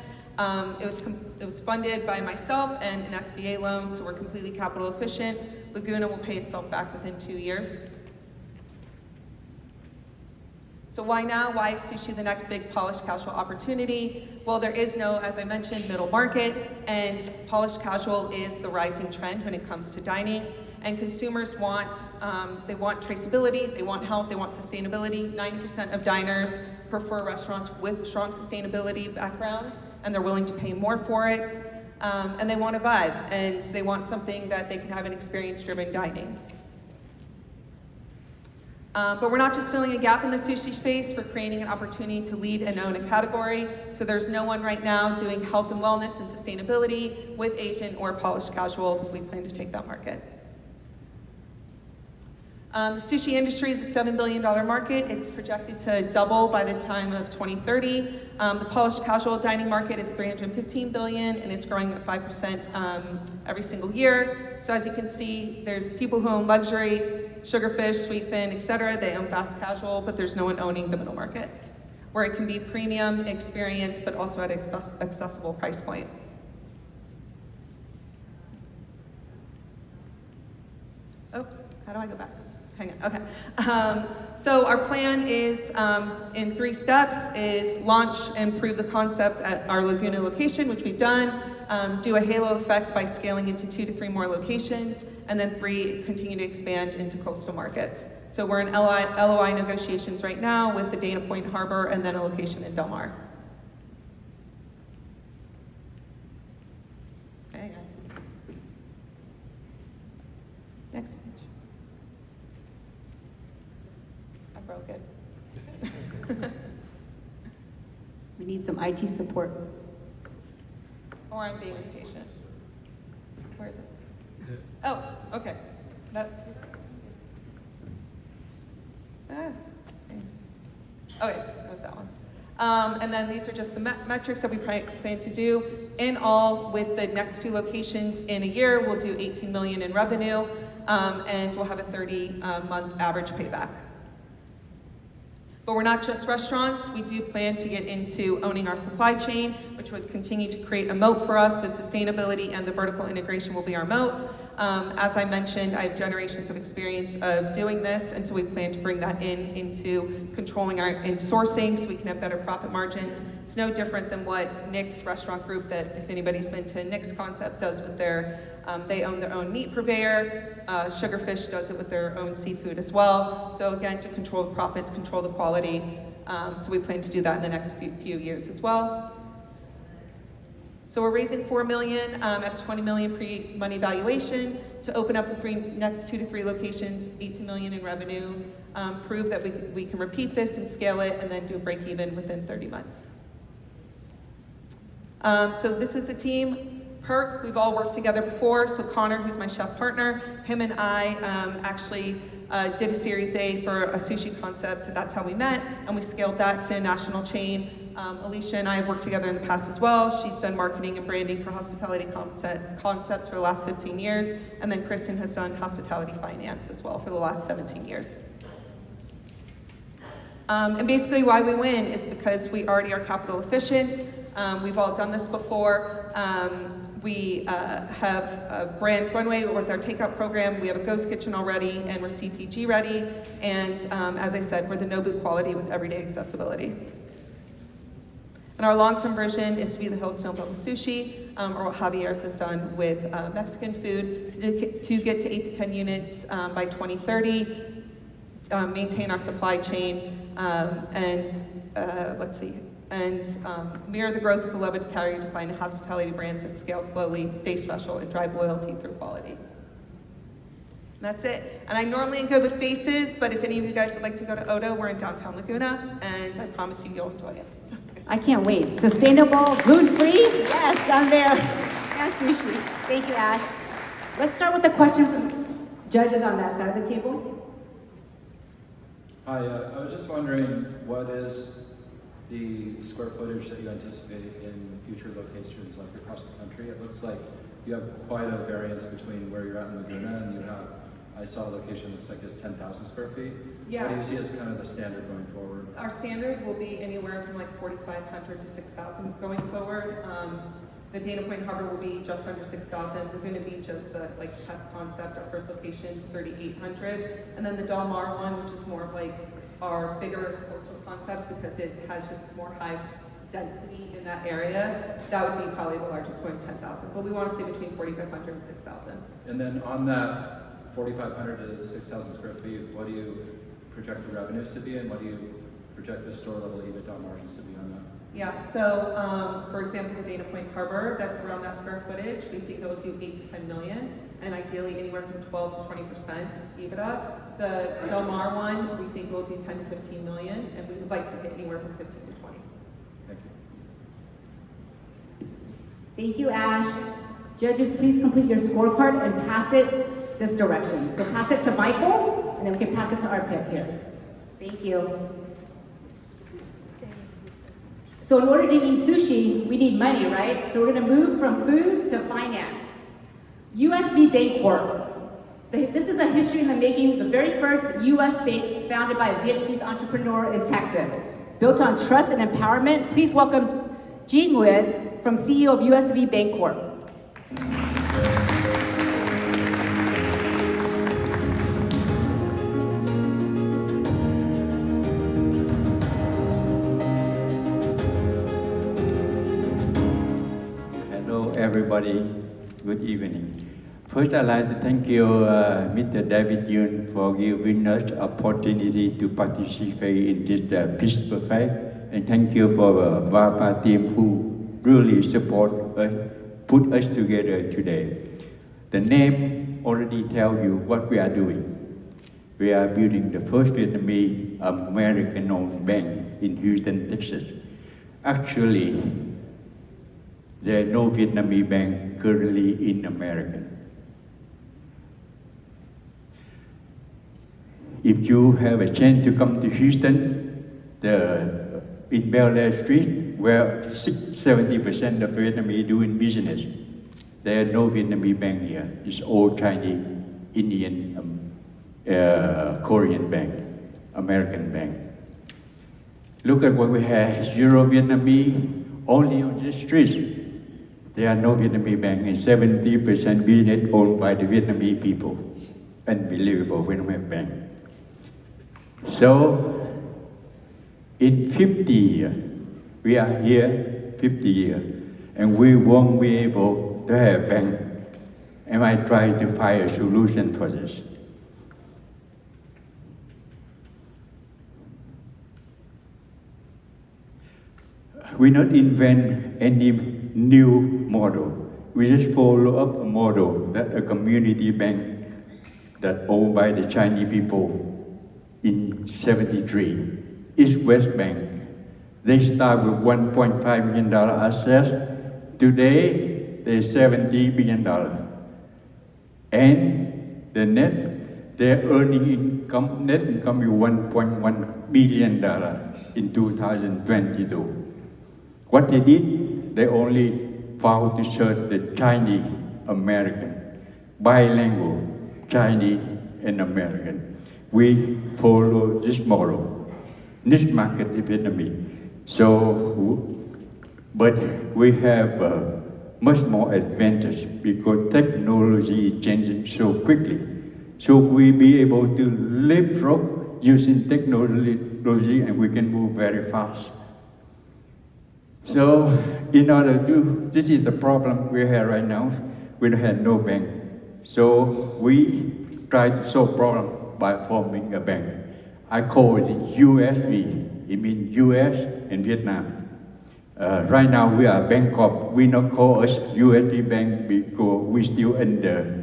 It was funded by myself and an SBA loan, so we're completely capital efficient. Laguna will pay itself back within 2 years. So why now? Why is sushi the next big polished casual opportunity? Well, there is no, as I mentioned, middle market, and polished casual is the rising trend when it comes to dining. And consumers want traceability, they want health, they want sustainability. 90% of diners prefer restaurants with strong sustainability backgrounds, and they're willing to pay more for it. And they want a vibe, and they want something that they can have an experience-driven dining. But we're not just filling a gap in the sushi space, we're creating an opportunity to lead and own a category. So there's no one right now doing health and wellness and sustainability with Asian or polished casual, so we plan to take that market. The sushi industry is a $7 billion market. It's projected to double by the time of 2030. The polished casual dining market is $315 billion, and it's growing at 5% every single year. So as you can see, there's people who own luxury, sugarfish, sweetfin, etc. They own fast casual, but there's no one owning the middle market, where it can be premium experience, but also at an accessible price point. Oops, how do I go back? hang on, okay. So our plan is, in 3 steps, is launch and prove the concept at our Laguna location, which we've done, do a halo effect by scaling into 2 to 3 more locations, and then 3, continue to expand into coastal markets. So we're in LOI negotiations right now with the Dana Point Harbor and then a location in Del Mar. Hang on. Next page. I broke it. We need some IT support. Or I'm being impatient. Where is it? Oh, okay. Okay, that was that one. And then these are just the metrics that we plan to do. In all, with the next 2 locations in a year, we'll do 18 million in revenue, and we'll have a 30-month average payback. But we're not just restaurants. We do plan to get into owning our supply chain, which would continue to create a moat for us. So sustainability and the vertical integration will be our moat. As I mentioned, I have generations of experience of doing this, and so we plan to bring that into controlling in sourcing so we can have better profit margins. It's no different than what Nick's restaurant group, that if anybody's been to Nick's concept, does with their, they own their own meat purveyor. Sugarfish does it with their own seafood as well. So again, to control the profits, control the quality. So we plan to do that in the next few years as well. So we're raising $4 million at a $20 million pre-money valuation to open up the next 2 to 3 locations, $18 million in revenue, prove that we can repeat this and scale it, and then do a break even within 30 months. So this is the team. Perk, we've all worked together before. So Connor, who's my chef partner, him and I actually did a Series A for a sushi concept. So that's how we met, and we scaled that to a national chain. Alicia and I have worked together in the past as well. She's done marketing and branding for hospitality concepts for the last 15 years. And then Kristen has done hospitality finance as well for the last 17 years. And basically why we win is because we already are capital efficient. We've all done this before. We have a brand runway with our takeout program. We have a ghost kitchen already, and we're CPG ready. And as I said, we're the Nobu quality with everyday accessibility. And our long-term version is to be the Hillstone but with sushi, or what Javier's has done with Mexican food, to get to 8 to 10 units by 2030, maintain our supply chain, and mirror the growth of beloved category-defined hospitality brands that scale slowly, stay special, and drive loyalty through quality. And that's it. And I normally am good with faces, but if any of you guys would like to go to Odo, we're in downtown Laguna, and I promise you, you'll enjoy it. So. I can't wait. Sustainable, gluten-free? Yes, I'm there. And sushi. Thank you, Ash. Let's start with the question from judges on that side of the table. Hi, I was just wondering, what is the square footage that you anticipate in future locations, like across the country? It looks like you have quite a variance between where you're at in Laguna, and you have, I saw a location that looks like it's 10,000 square feet. Yeah. What do you see as kind of the standard going forward? Our standard will be anywhere from like 4,500 to 6,000 going forward. The Dana Point Harbor will be just under 6,000. We're going to be just the test concept. Our first location is 3,800, and then the Del Mar one, which is more of like our bigger coastal concept because it has just more high density in that area. That would be probably the largest, going 10,000. But we want to stay between 4,500 and 6,000. And then on that 4,500 to 6,000 square feet, what do you project the revenues to be, and what do you project the store level EBITDA margins to be on that? Yeah, so for example, the Dana Point Harbor, that's around that square footage. We think it'll do 8 to 10 million, and ideally anywhere from 12 to 20% EBITDA. The Del Mar one, we think will do 10 to 15 million, and we would like to hit anywhere from 15 to 20. Thank you. Thank you, Ash. Judges, please complete your scorecard and pass it this direction. So pass it to Michael, and then we can pass it to our pit here. Thank you. So in order to eat sushi, we need money, right? So we're gonna move from food to finance. USB Bancorp. This is a history in the making, the very first US bank founded by a Vietnamese entrepreneur in Texas. Built on trust and empowerment, please welcome Jean Nguyen from CEO of USB Bancorp. everybody. Good evening. First, I'd like to thank you, Mr. David Yun, for giving us opportunity to participate in this Peace Buffet. And thank you for the VABA team who really support us, put us together today. The name already tells you what we are doing. We are building the first Vietnamese American-owned bank in Houston, Texas. Actually, there is no Vietnamese bank currently in America. If you have a chance to come to Houston, in Bel Air Street, where 70% of Vietnamese doing business, there is no Vietnamese bank here. It's all Chinese, Indian, Korean bank, American bank. Look at what we have, zero Vietnamese, only on the streets. There are no Vietnamese bank, and 70% business owned by the Vietnamese people. Unbelievable Vietnamese bank. So, in 50 years, we are here 50 years, and we won't be able to have a bank. And I try to find a solution for this. We not invent any new model. We just follow up a model that a community bank that owned by the Chinese people in 73, East West Bank. They start with $1.5 million assets. Today, they're $70 billion. And their earning income, net income is $1.1 billion in 2022. What they did, they only found to serve the Chinese American, bilingual Chinese and American. We follow this model, niche market in Vietnamese. So, but we have much more advantage because technology is changing so quickly. So we be able to leapfrog using technology and we can move very fast. So in order to, this is the problem we have right now. We don't have no bank. So we try to solve problem by forming a bank. I call it USV. It means US and Vietnam. Right now we are Bangkok. We not call us USV Bank because we still under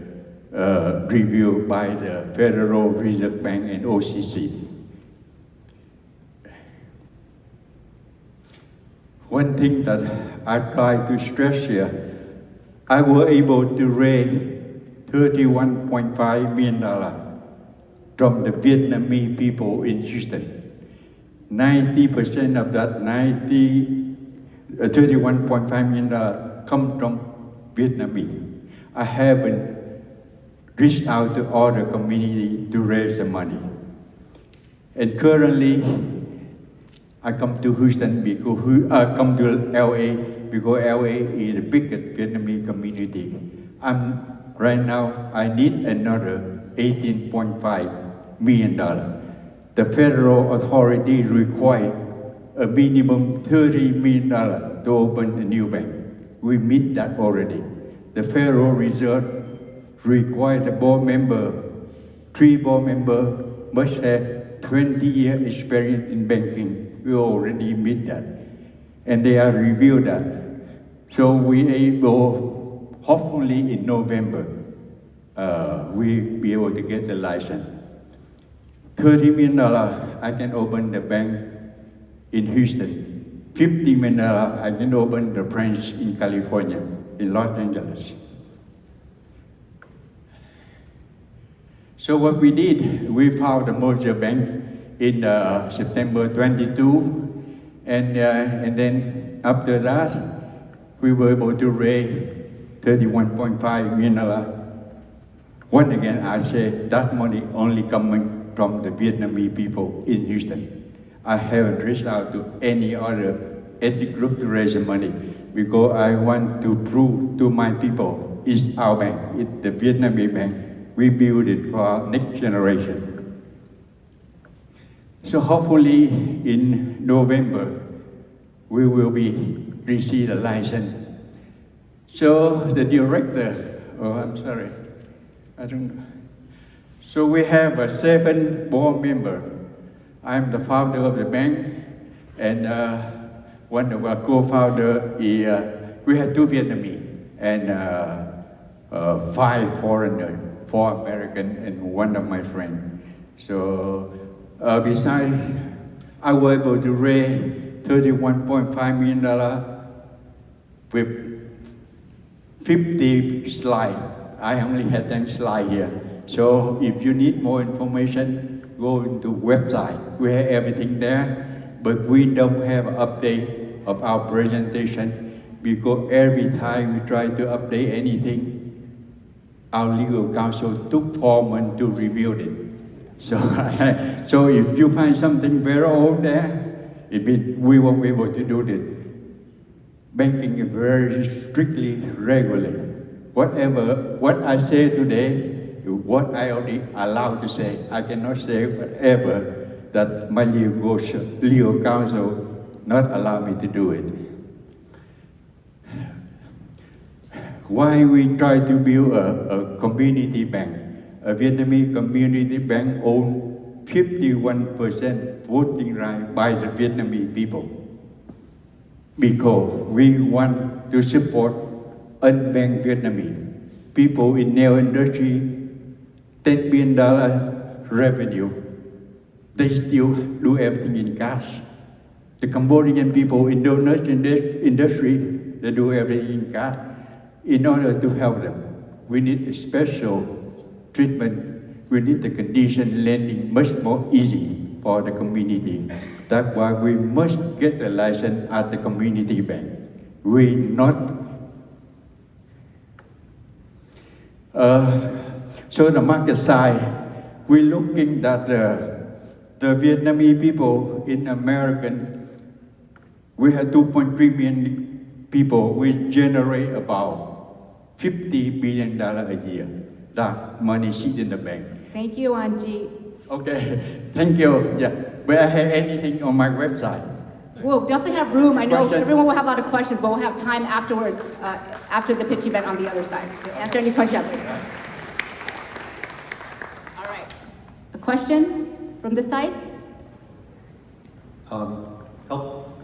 review by the Federal Reserve Bank and OCC. One thing that I try to stress here, I was able to raise $31.5 million from the Vietnamese people in Houston. 90% of that, $31.5 million come from Vietnamese. I haven't reached out to all the community to raise the money. And currently, I come to Houston because I come to LA because LA is the biggest Vietnamese community. Right now, I need another $18.5 million. The federal authority require a minimum $30 million to open a new bank. We meet that already. The Federal Reserve requires the board member, 3 board members must have 20 years experience in banking. We already meet that. And they are reviewed that. So we able, hopefully in November, we be able to get the license. $30 million, I can open the bank in Houston. $50 million, I can open the branch in California, in Los Angeles. So what we did, we found the merger bank in September 22, and then after that, we were able to raise $31.5 million. Once again, I say that money only coming from the Vietnamese people in Houston. I haven't reached out to any other ethnic group to raise the money because I want to prove to my people it's our bank, it's the Vietnamese bank. We build it for our next generation. So hopefully in November, we will receive a license. So the director, oh, I'm sorry, I don't know. So we have a 7 board member. I'm the founder of the bank, and one of our co-founder is, we have 2 Vietnamese and 5 foreigners, 4 American and 1 of my friends. So besides, I was able to raise $31.5 million with 50 slides. I only had 10 slides here. So if you need more information, go into website. We have everything there, but we don't have an update of our presentation because every time we try to update anything, our legal counsel took 4 months to review it. So, so if you find something very old there, it means we won't be able to do it. Banking is very strictly regulated. What I say today, what I already allowed to say. I cannot say whatever that my legal counsel not allow me to do it. Why we try to build a community bank? A Vietnamese community bank owns 51% voting right by the Vietnamese people. Because we want to support unbanked Vietnamese. People in nail industry, $10 billion revenue, they still do everything in cash. The Cambodian people in the industry, they do everything in cash. In order to help them, we need a special treatment. We need the condition lending much more easy for the community. That's why we must get a license at the community bank. We not so the market side, we're looking at the Vietnamese people in American. We have 2.3 million people. We generate about $50 billion a year. That money sits in the bank. Thank you, Anji. Okay, thank you. Yeah, but I have anything on my website. We'll definitely have room. I know Question? everyone will have a lot of questions, but we'll have time afterwards, after the pitch event on the other side. To answer any questions. All right. A question from this side?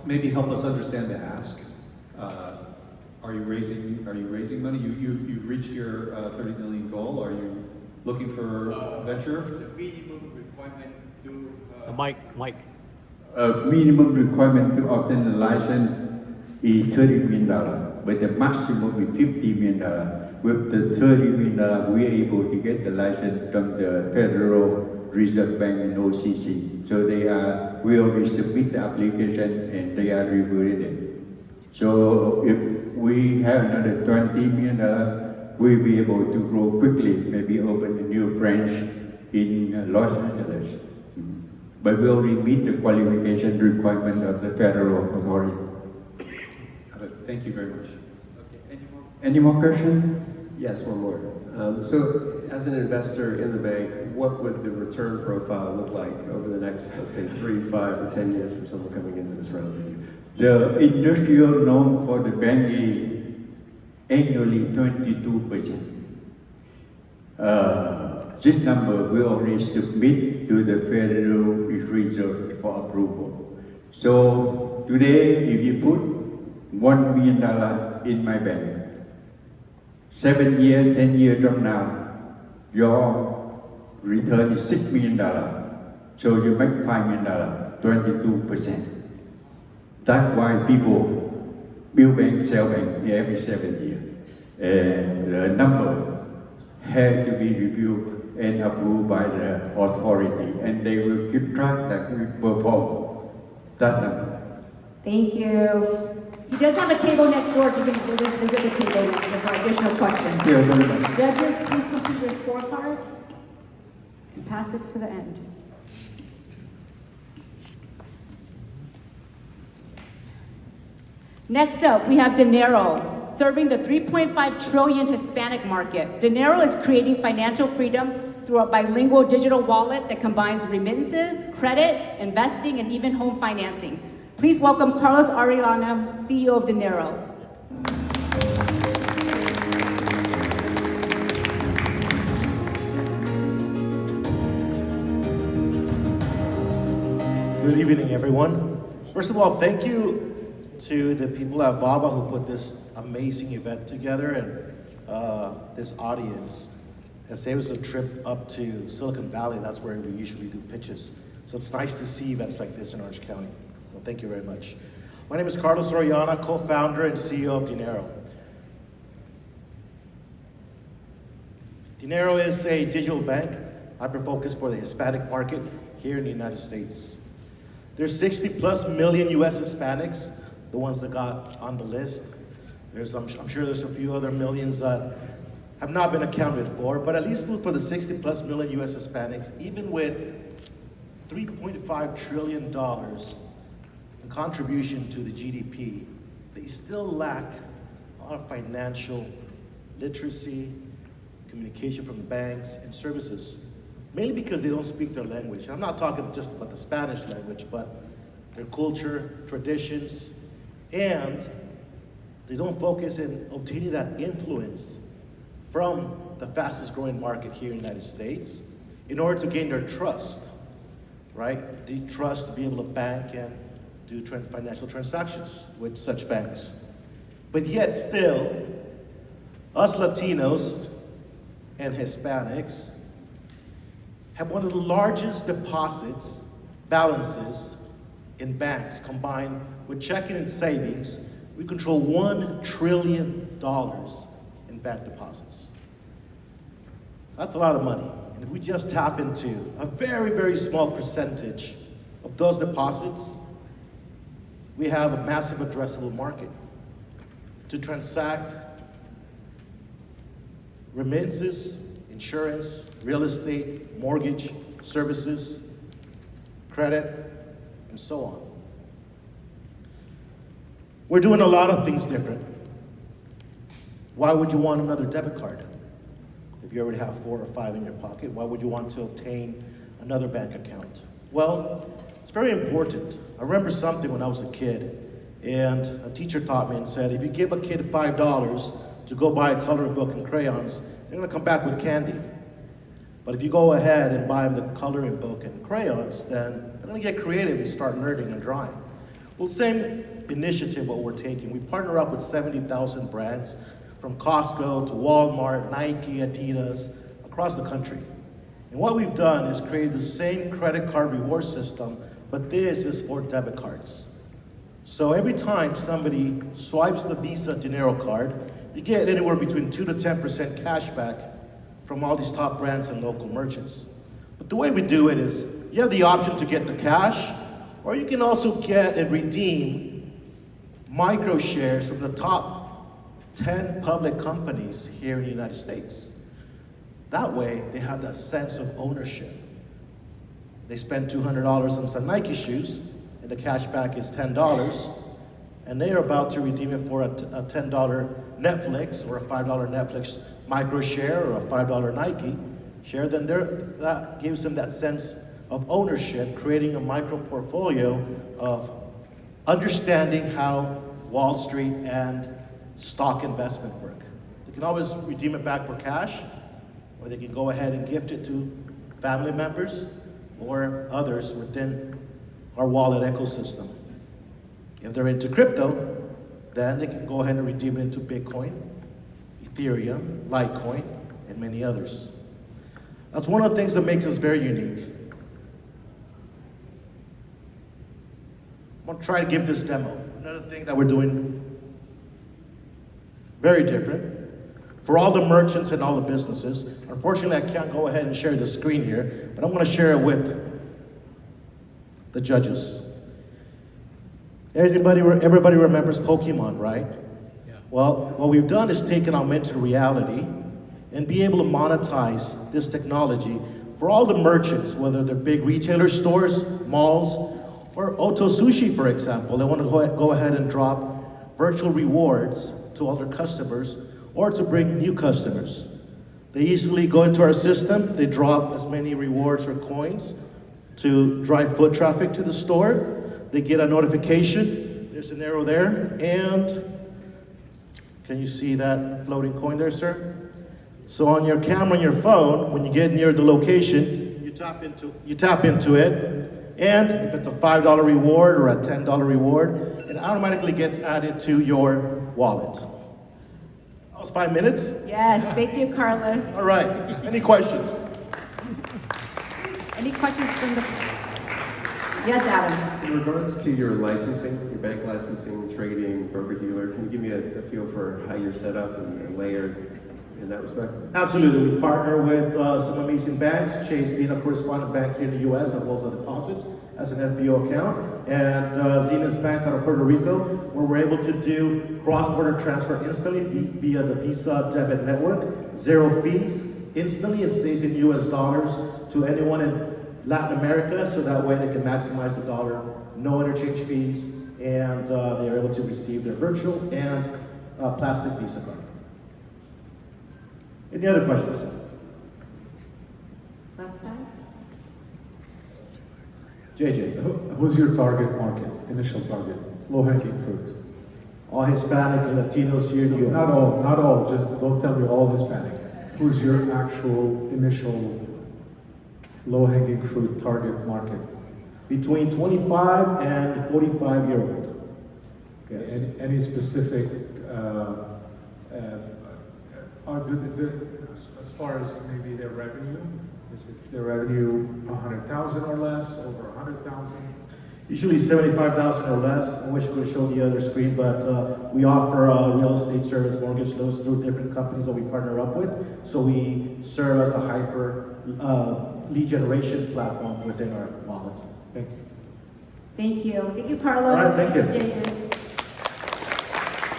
Maybe help us understand the ask. Are you raising money? You've reached your 30 million goal. Are you looking for venture? The minimum requirement to Mike. Minimum requirement to obtain a license is $30 million, but the maximum is $50 million. With the $30 million, we are able to get the license from the Federal Reserve Bank and OCC. So we already submit the application and they are reviewing it. So if we have another $20 million, we'll be able to grow quickly, maybe open a new branch in Los Angeles. But we already meet the qualification requirement of the federal authority. Thank you very much. Okay. Any more questions? Yes, one more. So, as an investor in the bank, what would the return profile look like over the next, let's say, 3, 5, or 10 years for someone coming into this round with you? The industrial norm for the bank is annually 22%. This number we already submit to the Federal Reserve for approval. So today, if you put $1 million in my bank, 7 years, 10 years from now, your return is $6 million. So you make $5 million, 22%. That's why people build bank, sell bank every 7 years. And the number has to be reviewed and approved by the authority, and they will keep track that we perform that number. Thank you. He does have a table next door, so you can visit the table next door for additional questions. Yeah, very much. Judges, please complete your scorecard and pass it to the end. Next up, we have Dinero, serving the 3.5 trillion Hispanic market. Dinero is creating financial freedom through a bilingual digital wallet that combines remittances, credit, investing, and even home financing. Please welcome Carlos Arellano, CEO of Dinero. Good evening, everyone. First of all, thank you to the people at VABA who put this amazing event together, and this audience has saved us a trip up to Silicon Valley. That's where we usually do pitches. So it's nice to see events like this in Orange County. So thank you very much. My name is Carlos Orellana, co-founder and CEO of Dinero. Dinero is a digital bank, hyper-focused for the Hispanic market here in the United States. There's 60 plus million US Hispanics, the ones that got on the list. I'm sure there's a few other millions that have not been accounted for, but at least for the 60 plus million US Hispanics, even with $3.5 trillion in contribution to the GDP, they still lack a lot of financial literacy, communication from the banks and services, mainly because they don't speak their language. I'm not talking just about the Spanish language, but their culture, traditions, and they don't focus in obtaining that influence from the fastest growing market here in the United States in order to gain their trust, right? The trust to be able to bank and do financial transactions with such banks. But yet still, us Latinos and Hispanics have one of the largest deposits, balances in banks combined with checking and savings. We control $1 trillion in bank deposits. That's a lot of money. And if we just tap into a very, very small percentage of those deposits, we have a massive addressable market to transact remittances, insurance, real estate, mortgage, services, credit, and so on. We're doing a lot of things different. Why would you want another debit card? If you already have 4 or 5 in your pocket, why would you want to obtain another bank account? Well, it's very important. I remember something when I was a kid, and a teacher taught me and said, if you give a kid $5 to go buy a coloring book and crayons, they're gonna come back with candy. But if you go ahead and buy them the coloring book and crayons, then they're gonna get creative and start nerding and drawing. Well, same initiative what we're taking. We partner up with 70,000 brands from Costco to Walmart, Nike, Adidas, across the country. And what we've done is create the same credit card reward system, but this is for debit cards. So every time somebody swipes the Visa Dinero card, you get anywhere between 2 to 10% cash back from all these top brands and local merchants. But the way we do it is, you have the option to get the cash, or you can also get and redeem micro shares from the top 10 public companies here in the United States. That way, they have that sense of ownership. They spend $200 on some Nike shoes, and the cash back is $10, and they are about to redeem it for a $10 Netflix or a $5 Netflix micro share or a $5 Nike share, then that gives them that sense of ownership, creating a micro portfolio of understanding how Wall Street and stock investment work. They can always redeem it back for cash, or they can go ahead and gift it to family members or others within our wallet ecosystem. If they're into crypto, then they can go ahead and redeem it into Bitcoin, Ethereum, Litecoin, and many others. That's one of the things that makes us very unique. I'm gonna try to give this demo. Another thing that we're doing very different for all the merchants and all the businesses. Unfortunately, I can't go ahead and share the screen here, but I'm gonna share it with the judges. Everybody remembers Pokemon, right? Yeah. Well, what we've done is taken augmented reality and be able to monetize this technology for all the merchants, whether they're big retailer stores, malls, or Oto Sushi, for example. They want to go ahead and drop virtual rewards to all their customers or to bring new customers. They easily go into our system, they drop as many rewards or coins to drive foot traffic to the store. They get a notification, there's an arrow there, and can you see that floating coin there, sir? So on your camera on your phone, when you get near the location, you tap into it, And if it's a $5 reward or a $10 reward, it automatically gets added to your wallet. That was 5 minutes? Yes, thank you, Carlos. All right, any questions? Any questions from the, yes, Adam? In regards to your licensing, your bank licensing, trading, broker-dealer, can you give me a feel for how you're set up and layered in that respect? Absolutely. We partner with some amazing banks, Chase being a correspondent bank here in the U.S. that holds our deposits as an FBO account, and Zenas Bank out of Puerto Rico, where we're able to do cross-border transfer instantly via the Visa debit network, 0 fees, instantly. It stays in U.S. dollars to anyone in Latin America, so that way they can maximize the dollar, no interchange fees, and they're able to receive their virtual and plastic Visa card. Any other questions? Left side? JJ. Who's your target market, initial target, low-hanging fruit? All Hispanic and Latinos here in the U.S. Not all, just don't tell me all Hispanic. Who's your actual initial low-hanging fruit target market? Between 25 and 45-year-old. Okay. Any specific, as far as maybe their revenue? Is it their revenue 100,000 or less, over 100,000? Usually 75,000 or less. I wish I could show the other screen, but we offer real estate service mortgage loans through different companies that we partner up with. So we serve as a hyper lead generation platform within our wallet. Thank you. Thank you. Thank you, Carlos. All right, thank you.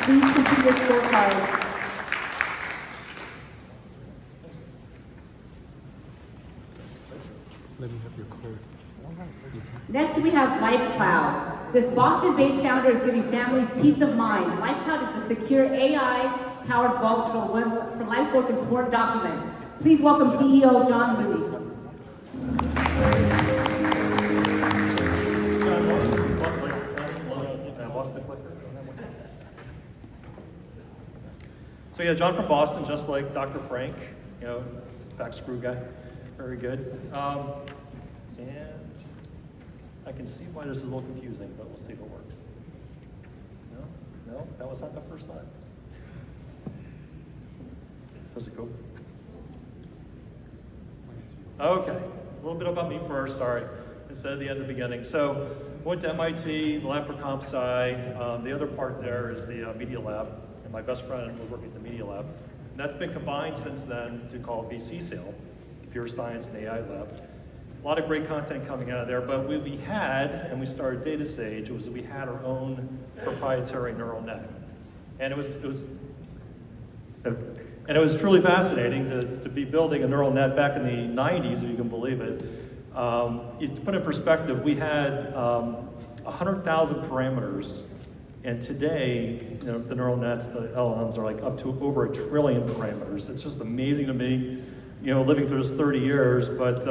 Please complete your scorecard. Let me have your code. Next, we have LifeCloud. This Boston-based founder is giving families peace of mind. LifeCloud is a secure AI-powered vault for life's most important documents. Please welcome CEO John Louie. So yeah, John from Boston, just like Dr. Frank, back screw guy, very good. And I can see why this is a little confusing, but we'll see if it works. No, that was not the first slide. Does it go? Okay, a little bit about me first, sorry. Instead of the end of the beginning. So, went to MIT, the lab for comp sci. The other part there is the media lab. And my best friend was working at the media lab. And that's been combined since then to call BC SAIL, Computer Science and AI Lab. A lot of great content coming out of there, but what we had, and we started Data Sage, was that we had our own proprietary neural net. And it was truly fascinating to be building a neural net back in the 90s, if you can believe it. To put it in perspective, we had 100,000 parameters, and today, the neural nets, the LLMs, are like up to over 1 trillion parameters. It's just amazing to me, living through this 30 years, but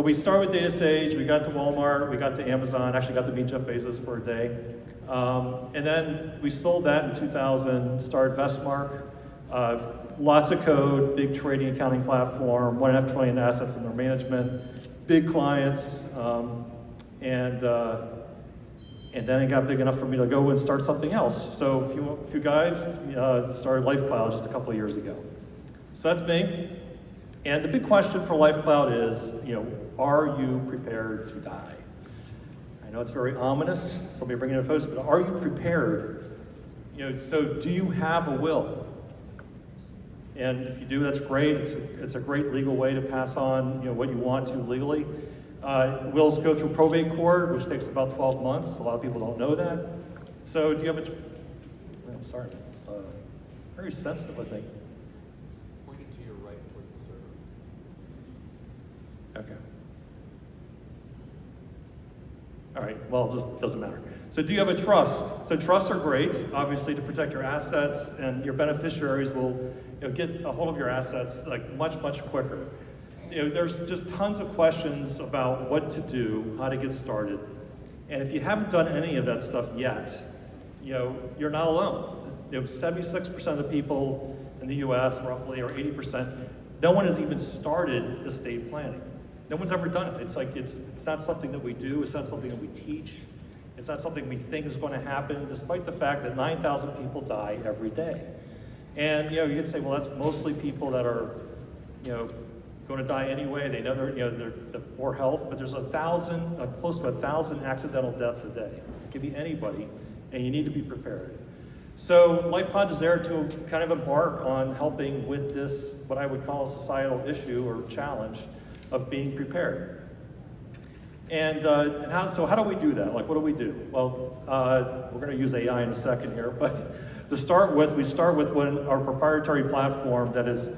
we started with Data Sage, we got to Walmart, we got to Amazon, actually got to meet Jeff Bezos for a day. And then we sold that in 2000, started Vestmark. Lots of code, big trading accounting platform, 1.5 trillion assets under management, big clients, and then it got big enough for me to go and start something else. So a few guys started LifeCloud just a couple of years ago. So that's me. And the big question for LifeCloud is, are you prepared to die? I know it's very ominous, somebody bringing in a post, but are you prepared? So do you have a will? And if you do, that's great. It's a great legal way to pass on what you want to legally. Wills go through probate court, which takes about 12 months. A lot of people don't know that. So do you have I'm sorry. It's very sensitive, I think. Pointing to your right towards the server. Okay. All right, well, it just doesn't matter. So do you have a trust? So trusts are great, obviously, to protect your assets, and your beneficiaries will get a hold of your assets like much, much quicker. There's just tons of questions about what to do, how to get started. And if you haven't done any of that stuff yet, you're not alone. 76% of the people in the US, roughly, or 80%, no one has even started estate planning. No one's ever done it. It's like, it's not something that we do, it's not something that we teach, it's not something we think is going to happen, despite the fact that 9,000 people die every day. And, you know, you could say, well, that's mostly people that are, you know, going to die anyway, they know they're poor health, but there's close to 1,000 accidental deaths a day. It could be anybody, and you need to be prepared. So LifePod is there to kind of embark on helping with this, what I would call a societal issue or challenge of being prepared. And how do we do that? Like, what do we do? Well, we're going to use AI in a second here, but to start with, we start with our proprietary platform that is,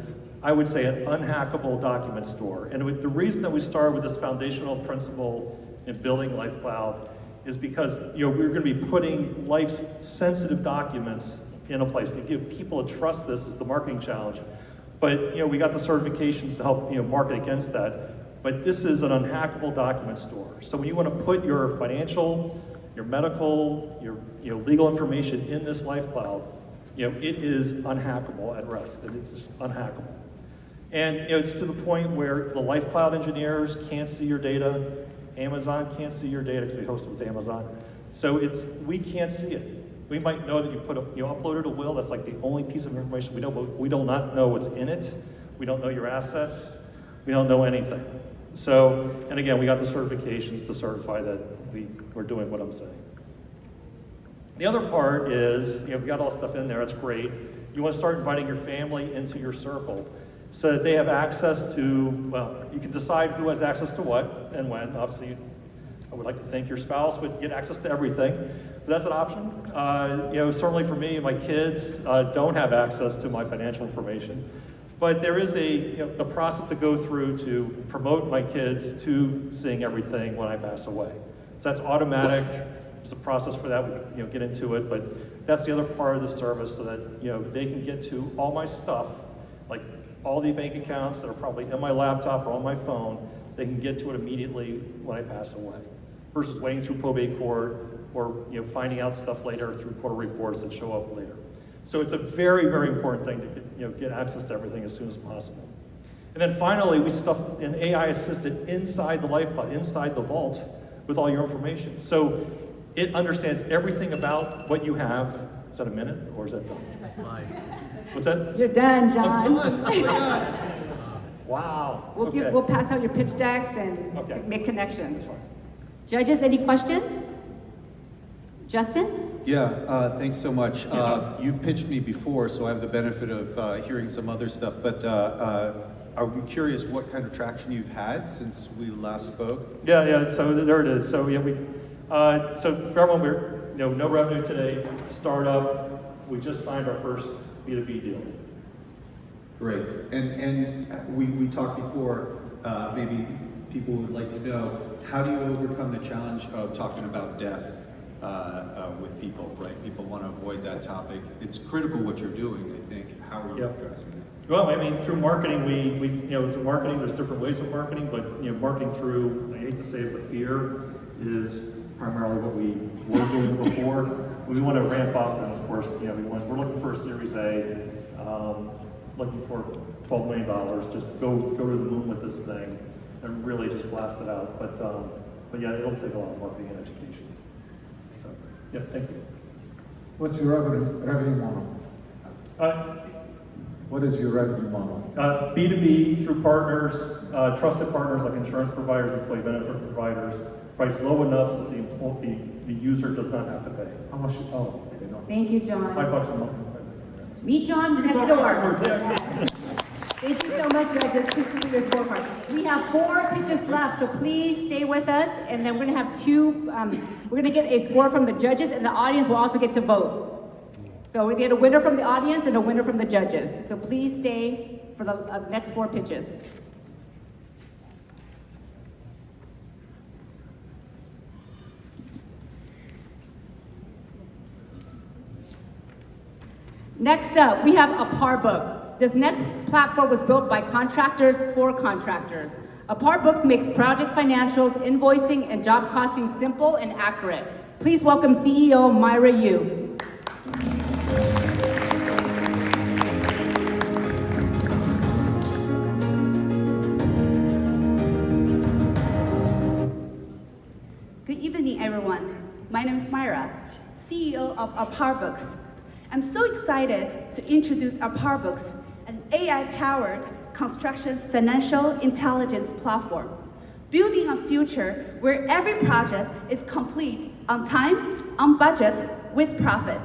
I would say, an unhackable document store. And the reason that we start with this foundational principle in building Life Cloud is because, you know, we're going to be putting life's sensitive documents in a place to give people a trust. This is the marketing challenge. But, you know, we got the certifications to help, you know, market against that. But this is an unhackable document store. So when you want to put your financial, your medical, your legal information in this Life Cloud, you know, it is unhackable at rest. It's just unhackable. And, you know, it's to the point where the Life Cloud engineers can't see your data. Amazon can't see your data because we host it with Amazon. So we can't see it. We might know that you uploaded a will. That's like the only piece of information we know, but we do not know what's in it. We don't know your assets. We don't know anything. So, and again, we got the certifications to certify that we're doing what I'm saying. The other part is, you know, we got all this stuff in there. It's great. You want to start inviting your family into your circle, so that they have access to, well, you can decide who has access to what and when. Obviously, I would like to think your spouse would get access to everything, but that's an option. You know, certainly for me, my kids don't have access to my financial information, but there is a process to go through to promote my kids to seeing everything when I pass away. So that's automatic. There's a process for that. We get into it, but that's the other part of the service, so that they can get to all my stuff, like all the bank accounts that are probably in my laptop or on my phone. They can get to it immediately when I pass away, versus waiting through probate court or finding out stuff later through court reports that show up later. So it's a very, very important thing to get access to everything as soon as possible. And then finally, we stuff an AI assistant inside the LifePod, inside the vault, with all your information. So it understands everything about what you have. Is that a minute or is that done? That's fine. What's that? You're done, John. I'm done. Oh my God. Wow. We'll pass out your pitch decks and make connections. That's fine. Judges, any questions? Justin? Yeah, thanks so much. You've pitched me before, so I have the benefit of hearing some other stuff, but are we curious what kind of traction you've had since we last spoke? Yeah, so there it is. So so for everyone, we're no revenue today, startup. We just signed our first B2B deal. Great, and we talked before, maybe people would like to know, how do you overcome the challenge of talking about death with people, right? People want to avoid that topic. It's critical what you're doing, I think. How are you addressing it? Well, I mean, through marketing, through marketing, there's different ways of marketing, but marketing through, I hate to say it, but fear is primarily what we were doing before. We want to ramp up, and of course, we're looking for a Series A, looking for $12 million. Just go to the moon with this thing and really just blast it out. But yeah, it'll take a lot of marketing and education. So, yeah, thank you. What's your revenue model? What is your revenue model? B2B through partners, trusted partners like insurance providers, employee benefit providers, priced low enough so that the user does not have to pay. How much? Oh, okay, no. Thank you, John. $5 a month. Meet John next door. Thank you so much, judges. Please complete your scorecard. We have 4 pitches left, so please stay with us. And then we're going to have 2. We're going to get a score from the judges, and the audience will also get to vote. So we get a winner from the audience and a winner from the judges. So please stay for the next 4 pitches. Next up, we have Apar Books. This next platform was built by contractors for contractors. Apar Books makes project financials, invoicing, and job costing simple and accurate. Please welcome CEO Myra Yu. of ApartBooks. I'm so excited to introduce ApartBooks, an AI-powered construction financial intelligence platform, building a future where every project is complete on time, on budget, with profit.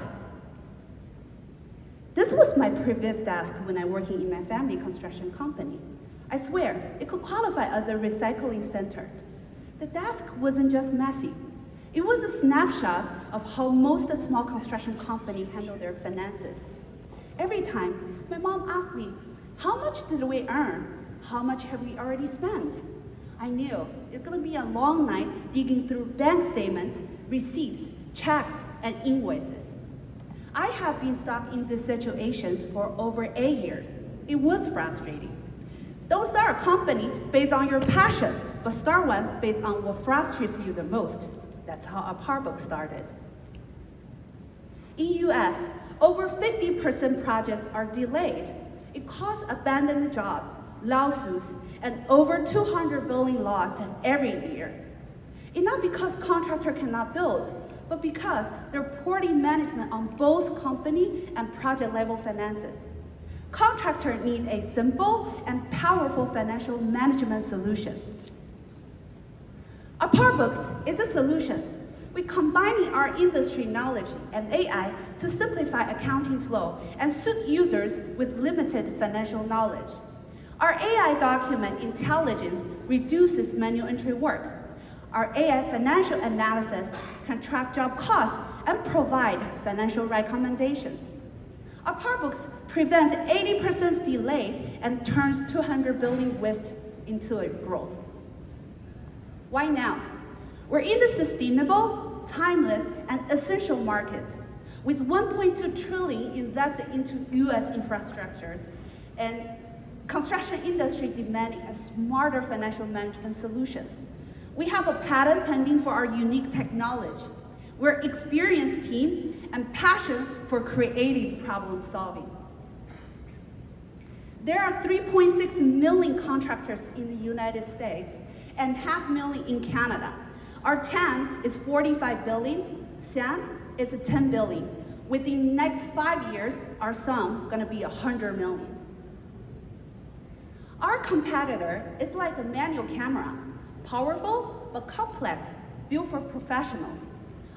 This was my previous desk when I working in my family construction company. I swear, it could qualify as a recycling center. The desk wasn't just messy. It was a snapshot of how most small construction companies handle their finances. Every time, my mom asked me, how much did we earn? How much have we already spent? I knew it's gonna be a long night digging through bank statements, receipts, checks, and invoices. I have been stuck in these situations for over 8 years. It was frustrating. Don't start a company based on your passion, but start one based on what frustrates you the most. That's how ApartBooks started. In US, over 50% projects are delayed. It causes abandoned jobs, lawsuits, and over 200 billion lost every year. It's not because contractors cannot build, but because they're poorly management on both company and project level finances. Contractors need a simple and powerful financial management solution. ApartBooks is a solution. We're combining our industry knowledge and AI to simplify accounting flow and suit users with limited financial knowledge. Our AI document intelligence reduces manual entry work. Our AI financial analysis can track job costs and provide financial recommendations. ApartBooks prevents 80% delays and turns 200 billion waste into a growth. Why now? We're in the sustainable, timeless, and essential market. With 1.2 trillion invested into US infrastructure and construction industry demanding a smarter financial management solution. We have a patent pending for our unique technology. We're an experienced team and passion for creative problem solving. There are 3.6 million contractors in the United States and 500,000 in Canada. Our TAM is 45 billion, SAM is 10 billion. Within the next 5 years, our SAM gonna be 100 million. Our competitor is like a manual camera, powerful but complex, built for professionals.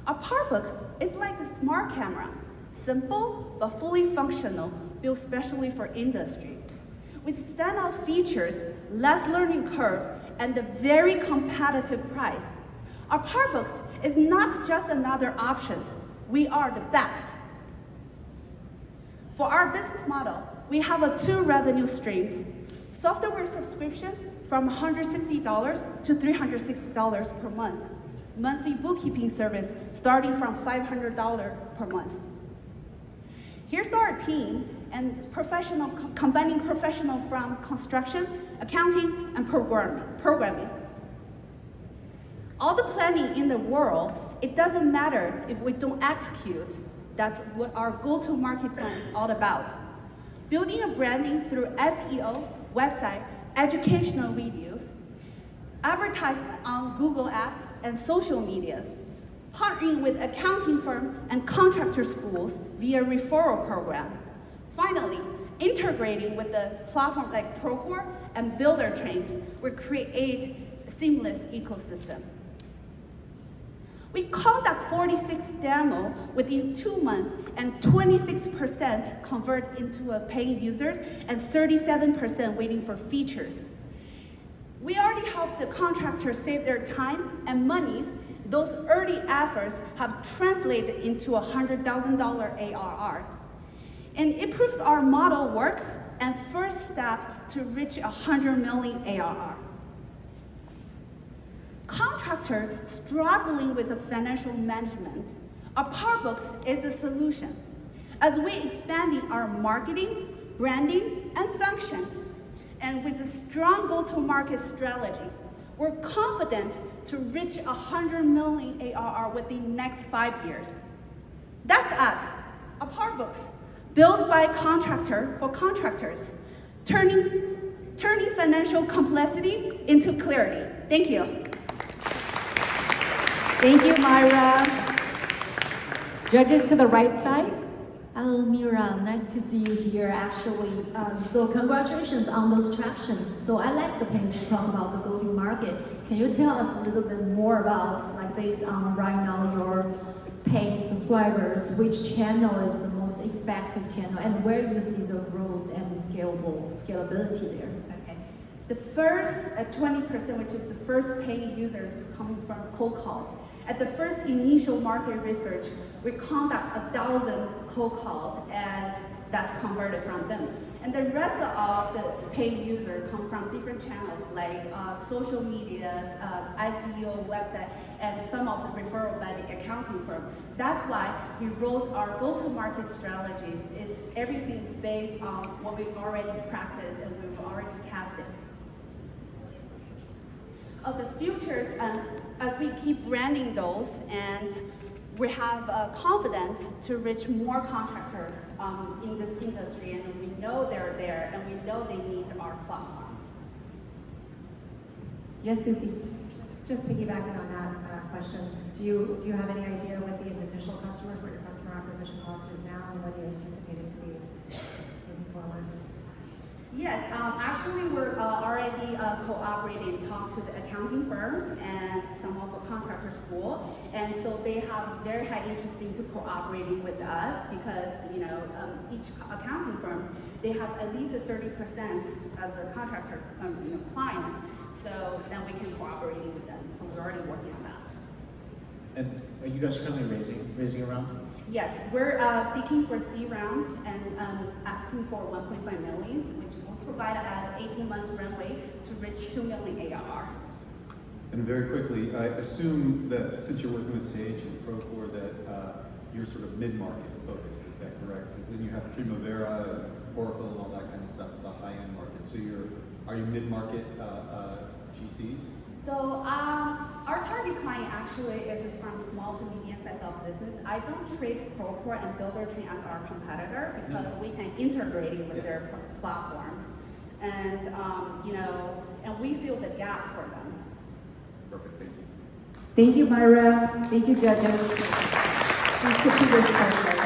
ApartBooks is like a smart camera, simple but fully functional, built specially for industry. With standout features, less learning curve, and a very competitive price. ApartBooks is not just another option, we are the best. For our business model, we have 2 revenue streams. Software subscriptions from $160 to $360 per month. Monthly bookkeeping service starting from $500 per month. Here's our team and combining professional from construction, accounting, and programming. All the planning in the world, it doesn't matter if we don't execute. That's what our go-to-market plan is all about. Building a branding through SEO, website, educational videos, advertisement on Google Ads and social medias, partnering with accounting firm and contractor schools via referral program. Finally, integrating with the platform like Procore and Buildertrain, we create a seamless ecosystem. We conduct 46 demos within 2 months and 26% convert into paying users and 37% waiting for features. We already helped the contractors save their time and monies. Those early efforts have translated into $100,000 ARR. And it proves our model works and first step to reach 100 million ARR. Contractor struggling with the financial management, ApartBooks is a solution. As we expanding our marketing, branding, and functions, and with a strong go-to-market strategies, we're confident to reach 100 million ARR within the next 5 years. That's us, ApartBooks, built by contractor for contractors, turning financial complexity into clarity. Thank you. Thank you, Myra. Judges to the right side. Hello, Mira. Nice to see you here, actually. So congratulations on those tractions. So I like the page to talk about the go-to-market. Can you tell us a little bit more about, like, based on right now your paying subscribers, which channel is the most effective channel, and where you see the growth and the scalability there? Okay. The first 20%, which is the first paying users coming from cold calls. At the first initial market research, we conduct 1,000 cold calls, and that's converted from them. And the rest of the paid users come from different channels like social medias, ICO website, and some of the referral by the accounting firm. That's why we wrote our go-to-market strategies. Everything is based on what we already practiced and we've already tested. Of the futures, as we keep branding those, and we have confidence to reach more contractors in this industry, and we know they're there, and we know they need our platform. Yes, Susie. Just piggybacking on that question, do you have any idea what these initial customers, what your customer acquisition cost is now, and what do you anticipate it to be moving forward? Yes, actually we're already cooperating, talk to the accounting firm and some of the contractor school, and so they have very high interest into cooperating with us because each accounting firm, they have at least a 30% as a contractor clients, so then we can cooperate with them. So we're already working on that. And are you guys currently raising a round? Yes, we're seeking for C round and asking for 1.5 million, which will provide us 18 months runway to reach 2 million ARR. And very quickly, I assume that since you're working with Sage and Procore that you're sort of mid-market focused, is that correct? Because then you have Primavera and Oracle and all that kind of stuff, the high-end market. So are you mid-market GCs? So our target client actually is from small to medium size of business. I don't treat Procore and Buildertree as our competitor because we can integrate it with their platforms, and and we fill the gap for them. Perfect, thank you. Thank you, Myra. Thank you, judges. Please put to this question.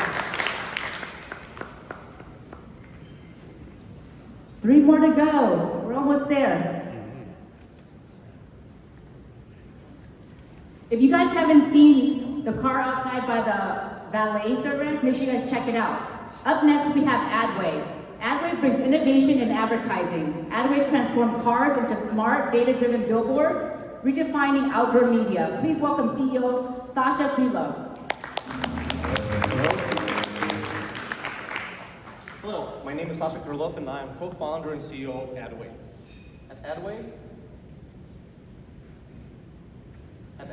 3 more to go. We're almost there. If you guys haven't seen the car outside by the valet service, make sure you guys check it out. Up next, we have Adway. Adway brings innovation in advertising. Adway transforms cars into smart, data-driven billboards, redefining outdoor media. Please welcome CEO Sasha Krylov. Hello, my name is Sasha Krylov, and I am co-founder and CEO of Adway. At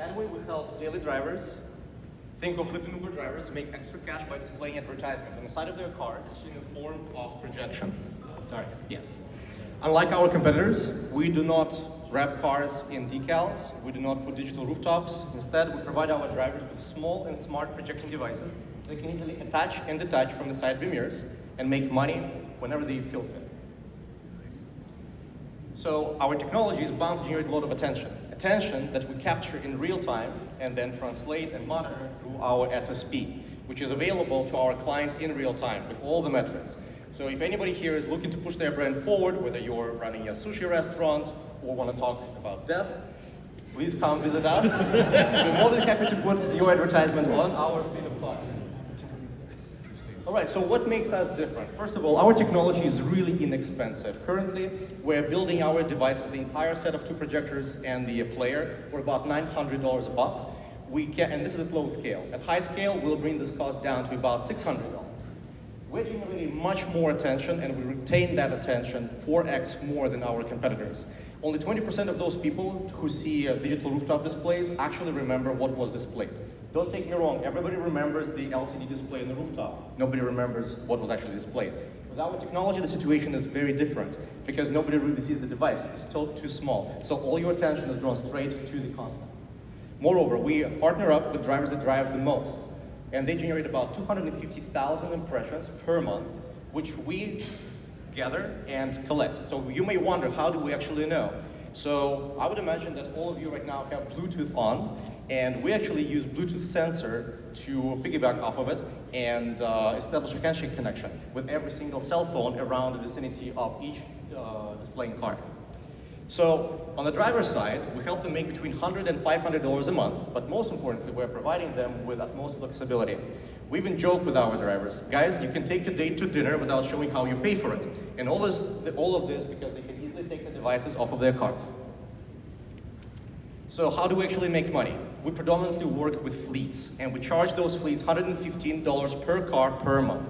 Adway, we help daily drivers, think of Lyft and Uber drivers, make extra cash by displaying advertisement on the side of their cars in the form of projection. Sorry, yes. Unlike our competitors, we do not wrap cars in decals, we do not put digital rooftops. Instead, we provide our drivers with small and smart projecting devices that can easily attach and detach from the side view mirrors and make money whenever they feel fit. So our technology is bound to generate a lot of attention that we capture in real time and then translate and monitor through our SSP, which is available to our clients in real time with all the metrics. So if anybody here is looking to push their brand forward, whether you're running a sushi restaurant or want to talk about death, please come visit us. We're more than happy to put your advertisement on our feed of clients. All right, so what makes us different? First of all, our technology is really inexpensive. Currently, we're building our devices, the entire set of 2 projectors and the player, for about $900 a pop. And this is at low scale. At high scale, we'll bring this cost down to about $600. We're generating much more attention, and we retain that attention 4x more than our competitors. Only 20% of those people who see digital rooftop displays actually remember what was displayed. Don't take me wrong, everybody remembers the LCD display in the rooftop. Nobody remembers what was actually displayed. With our technology, the situation is very different because nobody really sees the device. It's still too small. So all your attention is drawn straight to the content. Moreover, we partner up with drivers that drive the most, and they generate about 250,000 impressions per month, which we gather and collect. So you may wonder, how do we actually know? So I would imagine that all of you right now have Bluetooth on, and we actually use Bluetooth sensor to piggyback off of it and establish a handshake connection with every single cell phone around the vicinity of each displaying card. So on the driver's side, we help them make between $100 and $500 a month, but most importantly, we're providing them with utmost flexibility. We even joke with our drivers, guys, you can take a date to dinner without showing how you pay for it. And all of this because they can easily take the devices off of their cars. So how do we actually make money? We predominantly work with fleets, and we charge those fleets $115 per car per month.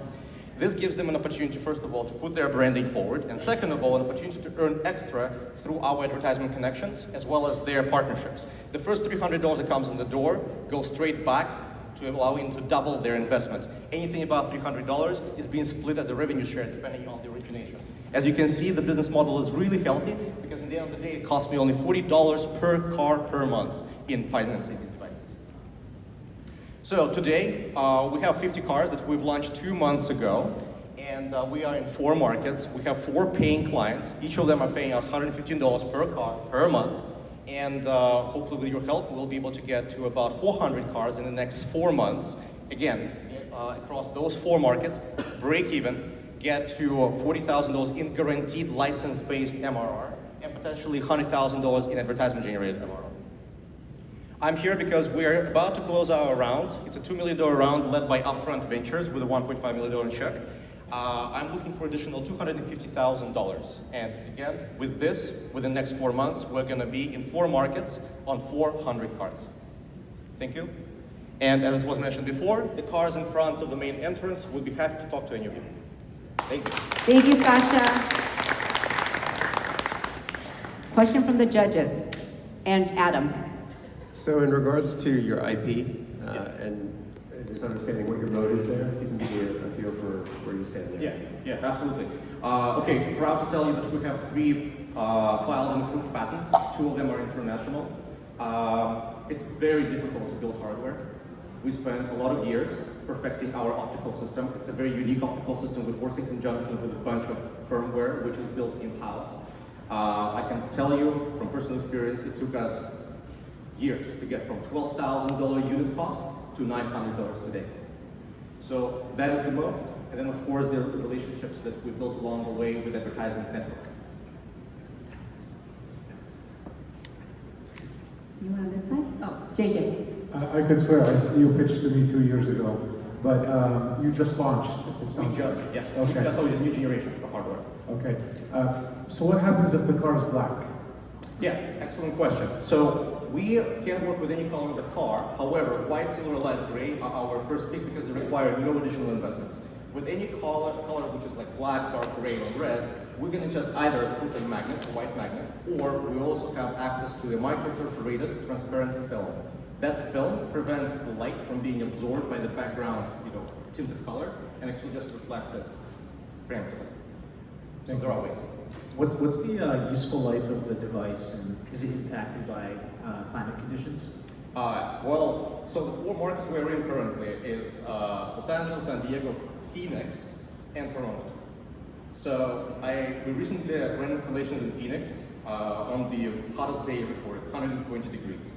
This gives them an opportunity, first of all, to put their branding forward, and second of all, an opportunity to earn extra through our advertisement connections, as well as their partnerships. The first $300 that comes in the door goes straight back to allow them to double their investment. Anything above $300 is being split as a revenue share, depending on the origination. As you can see, the business model is really healthy, because at the end of the day, it costs me only $40 per car per month in financing these devices. So today, we have 50 cars that we've launched 2 months ago, and we are in 4 markets. We have 4 paying clients. Each of them are paying us $115 per car per month, and hopefully with your help, we'll be able to get to about 400 cars in the next 4 months. Again, across those 4 markets, break even, get to $40,000 in guaranteed license-based MRR, and potentially $100,000 in advertisement-generated MRR. I'm here because we're about to close our round. It's a $2 million round led by Upfront Ventures with a $1.5 million check. I'm looking for additional $250,000. And again, with this, within the next 4 months, we're going to be in 4 markets on 400 cars. Thank you. And as it was mentioned before, the cars in front of the main entrance will be happy to talk to any of you. Thank you. Thank you, Sasha. Question from the judges. And Adam. So in regards to your IP and just understanding what your mode is there, if you can give me a feel for where you stand there. Yeah, absolutely. Okay, proud to tell you that we have 3 filed and approved patents. 2 of them are international. It's very difficult to build hardware. We spent a lot of years perfecting our optical system. It's a very unique optical system that works in conjunction with a bunch of firmware, which is built in-house. I can tell you from personal experience, it took us years to get from $12,000 unit cost to $900 today. So that is the mode. And then of course the relationships that we built along the way with advertisement network. You want this side? Oh, JJ. I could swear you pitched to me 2 years ago, but you just launched. Yes. Okay. Just always a new generation of hardware. Okay. So what happens if the car is black? Yeah, excellent question. So we can work with any color of the car. However, white, silver, light gray are our first pick because they require no additional investment. With any color which is like black, dark gray, or red, we're going to just either put a magnet, a white magnet, or we also have access to a micro-perforated transparent film. That film prevents the light from being absorbed by the background, tinted color, and actually just reflects it preemptively. So there are ways. What's the useful life of the device, and is it impacted by climate conditions? Well, so the 4 markets we're in currently is Los Angeles, San Diego, Phoenix, and Toronto. So we recently ran installations in Phoenix on the hottest day recorded, 120 degrees.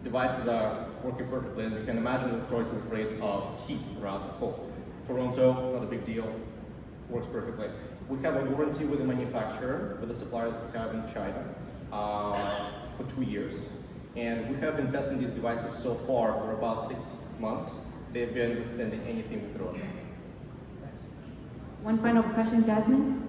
Devices are working perfectly. As you can imagine, the choice of rate of heat around the pole. Toronto, not a big deal, works perfectly. We have a warranty with the manufacturer, with the supplier that we have in China, for 2 years. And we have been testing these devices so far for about 6 months. They've been withstanding anything we throw at them. One final question, Jasmine.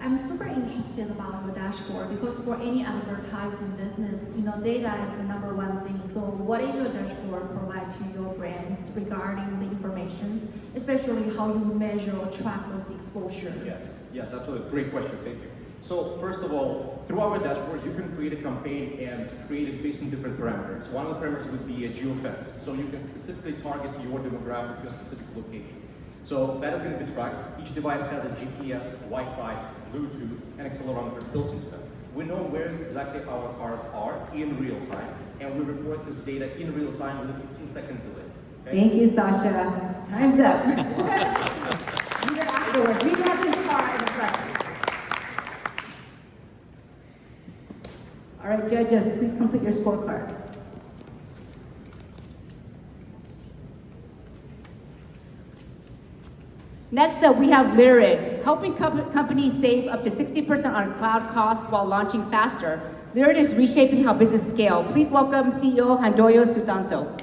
I'm super interested about your dashboard because for any advertisement business, data is the #1 thing. So what does your dashboard provide to your brands regarding the informations, especially how you measure or track those exposures? Yes, absolutely. Great question. Thank you. So first of all, through our dashboard, you can create a campaign and create it based on different parameters. One of the parameters would be a geofence. So you can specifically target your demographic, your specific location. So that is going to be tracked. Each device has a GPS, Wi-Fi, Bluetooth, and accelerometer built into them. We know where exactly our cars are in real time, and we report this data in real time with a 15-second delay. Okay? Thank you, Sasha. Time's up. Either afterwards. We have this car in the front. All right, judges, please complete your scorecard. Next up, we have Lyrid, helping companies save up to 60% on cloud costs while launching faster. Lyrid is reshaping how business scale. Please welcome CEO Handoyo Sutanto.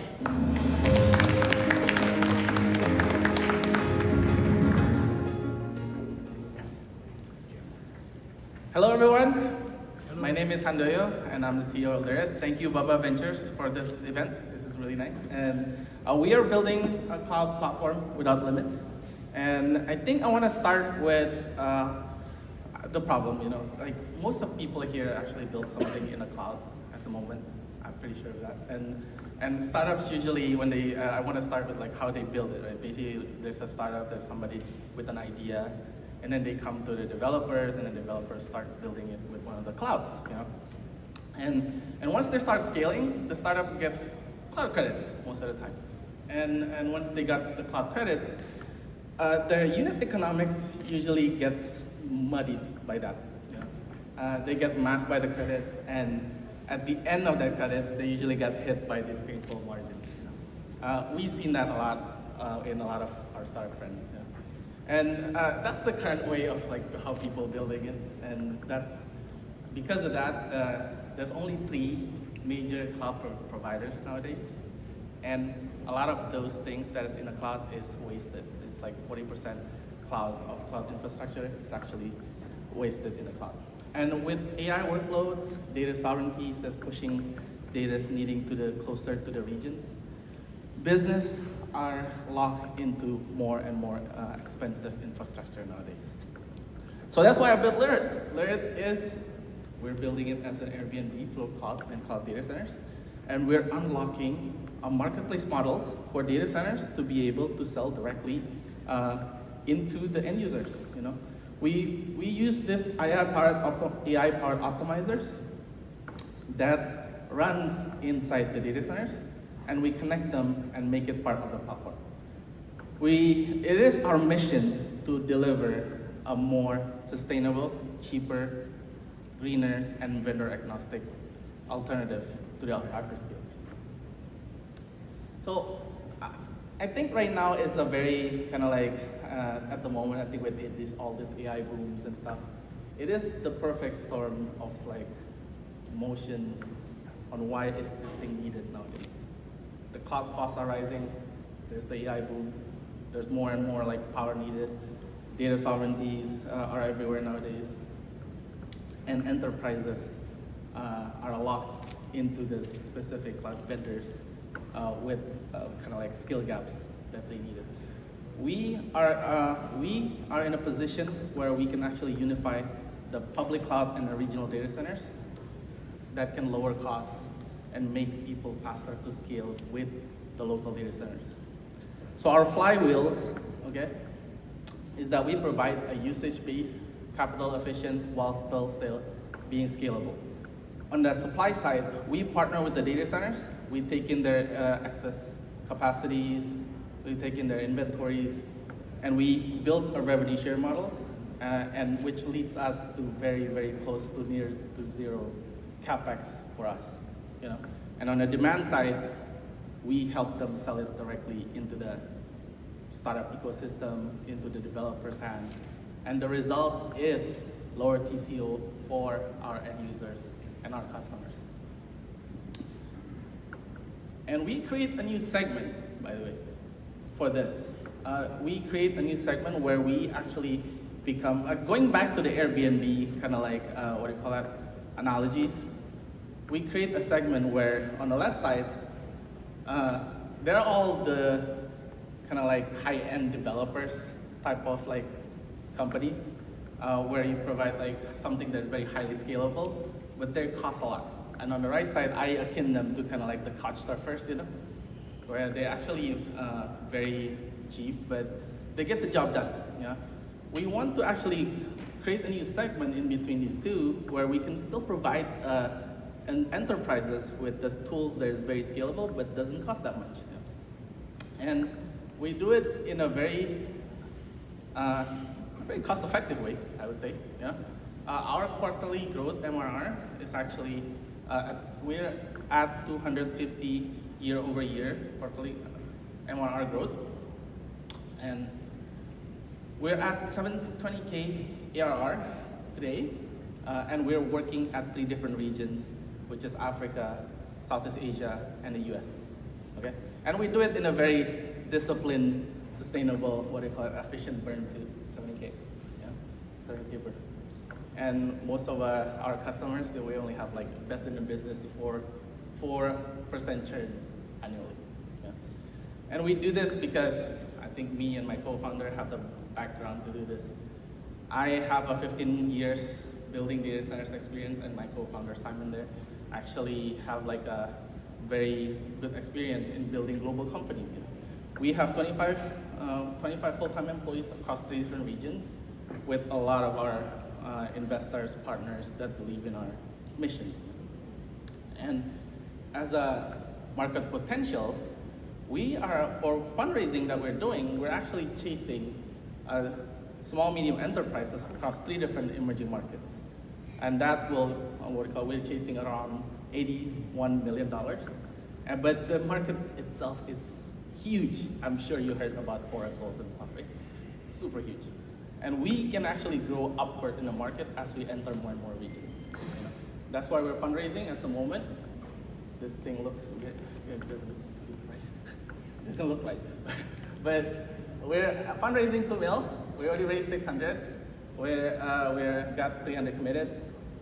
Hello everyone, my name is Handoyo and I'm the CEO of Lyrid. Thank you VABA Ventures for this event. This is really nice. And we are building a cloud platform without limits. And I think I want to start with the problem, you know, like most of people here actually build something in a cloud at the moment. I'm pretty sure of that. And startups usually, when they, I want to start with like how they build it, right? Basically, there's a startup, there's somebody with an idea, and then they come to the developers, and the developers start building it with one of the clouds, you know? And once they start scaling, the startup gets cloud credits most of the time. And once they got the cloud credits, their unit economics usually gets muddied by that. You know? They get masked by the credits, and at the end of their credits, they usually get hit by these painful margins. You know? We've seen that a lot in a lot of our startup friends. You know? And that's the current way of like how people building it, and that's because of that. There's only 3 major cloud providers nowadays, and a lot of those things that is in the cloud is wasted. It's like 40% of cloud infrastructure is actually wasted in the cloud. And with AI workloads, data sovereignties that's pushing data needing to the closer to the regions, business are locked into more and more expensive infrastructure nowadays. So that's why I built Lyrid. Lyrid is, we're building it as an Airbnb for cloud and cloud data centers, and we're unlocking marketplace models for data centers to be able to sell directly into the end users. You know, we use this AI-powered optimizers that runs inside the data centers, and we connect them and make it part of the platform. It is our mission to deliver a more sustainable, cheaper, greener, and vendor-agnostic alternative to the hyperscalers. So I think right now is a very kind of like, at the moment, I think with all this AI booms and stuff, it is the perfect storm of like emotions on why is this thing needed nowadays. The cloud costs are rising, there's the AI boom, there's more and more like power needed, data sovereignties are everywhere nowadays, and enterprises are locked into this specific cloud vendors with kind of like skill gaps that they needed. We are in a position where we can actually unify the public cloud and the regional data centers that can lower costs and make people faster to scale with the local data centers. So our flywheels, okay, is that we provide a usage-based, capital efficient, while still being scalable. On the supply side, we partner with the data centers. We take in their excess capacities, we take in their inventories, and we build a revenue share models, and which leads us to very, very close to near to zero CapEx for us. You know? And on the demand side, we help them sell it directly into the startup ecosystem, into the developer's hand. And the result is lower TCO for our end users and our customers. And we create a new segment, by the way, for this. We create a new segment where we actually become, going back to the Airbnb kind of like, what do you call that, analogies, we create a segment where on the left side, they're all the kind of like high-end developers type of like companies where you provide like something that's very highly scalable, but they cost a lot. And on the right side, I akin them to kind of like the couch surfers, you know, where they're actually very cheap, but they get the job done. Yeah, we want to actually create a new segment in between these two, where we can still provide enterprises with the tools that is very scalable, but doesn't cost that much. Yeah. And we do it in a very cost-effective way, I would say. Yeah, our quarterly growth MRR is actually We're at 250 year over year quarterly MRR growth, and we're at 720K ARR today, and we're working at 3 different regions, which is Africa, Southeast Asia, and the US. Okay, and we do it in a very disciplined, sustainable, what do you call it, efficient burn to 70K, yeah, 30K burn. And most of our customers, we only have like best in the business for 4% churn annually. Yeah. And we do this because I think me and my co-founder have the background to do this. I have a 15 years building data centers experience, and my co-founder Simon there actually have like a very good experience in building global companies. You know. We have 25 full-time employees across 3 different regions, with a lot of our investors, partners that believe in our mission. And as a market potentials, we are, for fundraising that we're doing, we're actually chasing small, medium enterprises across 3 different emerging markets. And that will, we're chasing around $81 million. But the market itself is huge. I'm sure you heard about oracles and stuff, right? Super huge. And we can actually grow upward in the market as we enter more and more regions. You know? That's why we're fundraising at the moment. This thing looks weird. It doesn't look like. But we're fundraising 2 mil. We already raised 600. We're got 300 committed.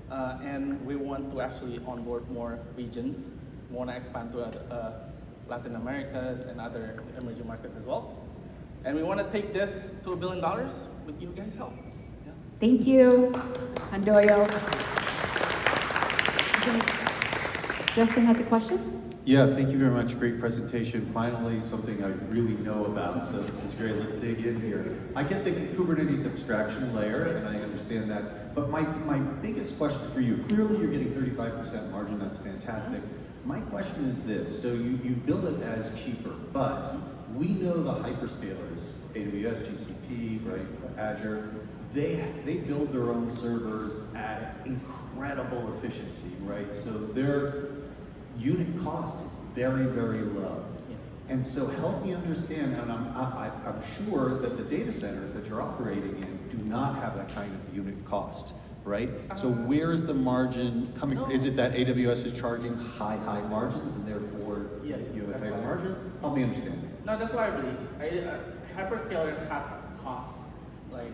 And we want to actually onboard more regions. We want to expand to Latin Americas and other emerging markets as well. And we want to take this to $1 billion with you guys' help. Yeah. Thank you, Handoyo. Justin has a question? Yeah, thank you very much. Great presentation. Finally, something I really know about, so this is great. Let's dig in here. I get the Kubernetes abstraction layer, and I understand that. But my biggest question for you, clearly you're getting 35% margin. That's fantastic. My question is this. So you build it as cheaper, but we know the hyperscalers, AWS, GCP, right, Azure, they build their own servers at incredible efficiency, right? So their unit cost is very, very low. And so help me understand, and I'm sure that the data centers that you're operating in do not have that kind of unit cost, right? So where is the margin coming from? Is it that AWS is charging high margins and therefore you have a tighter margin? Help me understand. No, that's what I believe. Hyperscalers have costs like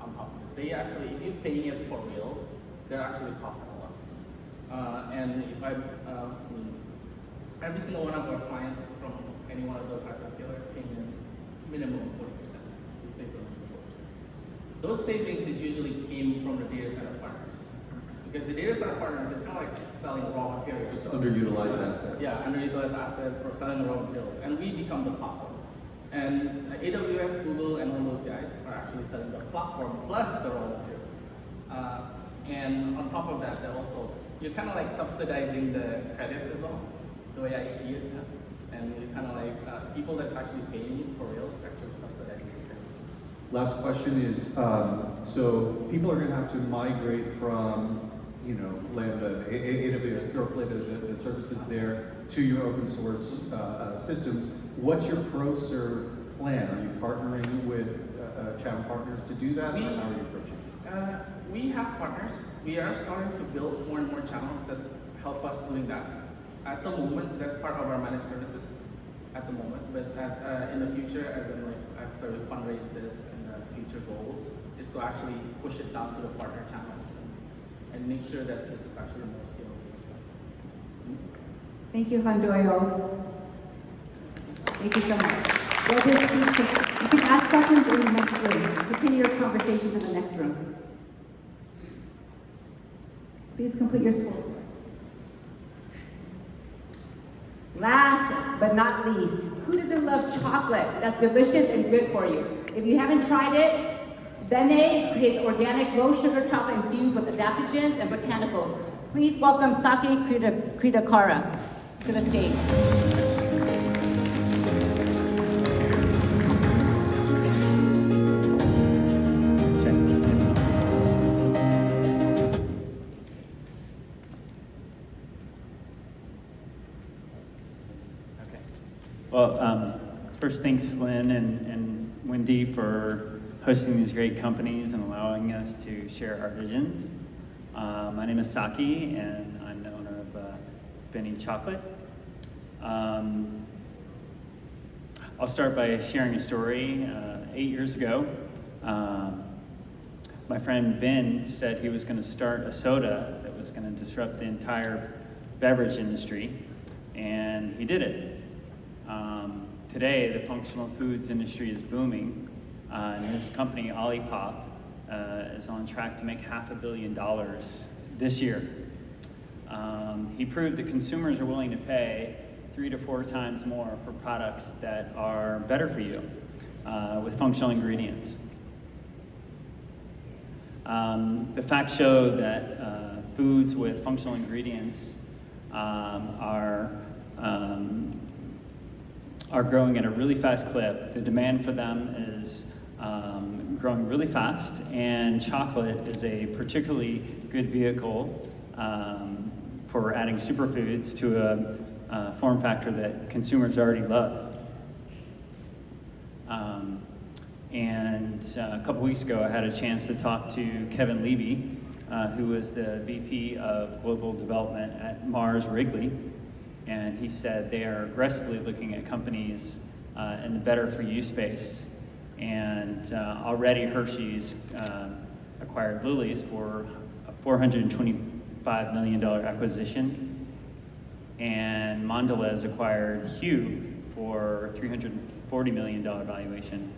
on top of it. They actually, if you're paying it for real, they're actually costing a lot. And if every single one of our clients from any one of those hyperscalers paying in minimum 40%. We save them 40%. Those savings is usually came from the data center partners. Because the data center partners is kind of like selling raw materials. Just underutilized assets. Yeah, underutilized assets or selling raw materials. And we become the platform. And AWS, Google, and all those guys are actually selling the platform plus the raw materials. And on top of that, they're also, you're kind of like subsidizing the credits as well, the way I see it. Yeah? And you're kind of like, people that's actually paying you for real, actually subsidizing the credit. Last question is, so people are going to have to migrate from, you know, Lambda, AWS, the services there, to your open source systems. What's your pro-serve plan? Are you partnering with channel partners to do that? How are you approaching it? We have partners. We are starting to build more and more channels that help us doing that. At the moment, that's part of our managed services at the moment. But in the future, as in like after we fundraise this and the future goals, is to actually push it down to the partner channels and make sure that this is actually more scalable. Thank you, Handoyo. Thank you so much. You can ask questions in the next room. Continue your conversations in the next room. Please complete your score. Last but not least, who doesn't love chocolate? That's delicious and good for you. If you haven't tried it, Bene creates organic, low-sugar chocolate infused with adaptogens and botanicals. Please welcome Saki Kridakara to the stage. Well, first, thanks, Lynn and Wendy, for hosting these great companies and allowing us to share our visions. My name is Saki, and I'm the owner of Benny Chocolate. I'll start by sharing a story. 8 years ago, my friend Ben said he was going to start a soda that was going to disrupt the entire beverage industry, and he did it. Today, the functional foods industry is booming, and his company, Olipop, is on track to make $500 million this year. He proved that consumers are willing to pay 3 to 4 times more for products that are better for you with functional ingredients. The facts show that foods with functional ingredients are growing at a really fast clip. The demand for them is growing really fast, and chocolate is a particularly good vehicle for adding superfoods to a form factor that consumers already love. And a couple weeks ago, I had a chance to talk to Kevin Levy, who was the VP of Global Development at Mars Wrigley, and he said they are aggressively looking at companies in the better for you space. And already Hershey's acquired Lily's for a $425 million acquisition, and Mondelez acquired Hue for $340 million valuation.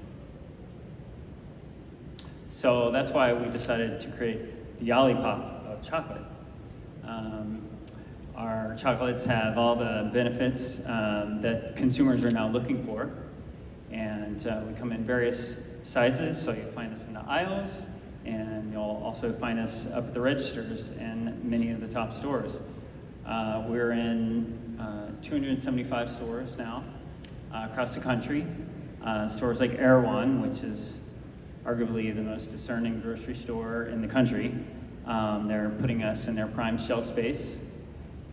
So that's why we decided to create the Olipop of chocolate. Our chocolates have all the benefits that consumers are now looking for, and we come in various sizes, so you'll find us in the aisles, and you'll also find us up at the registers in many of the top stores. We're in 275 stores now across the country. Stores like Erewhon, which is arguably the most discerning grocery store in the country. They're putting us in their prime shelf space.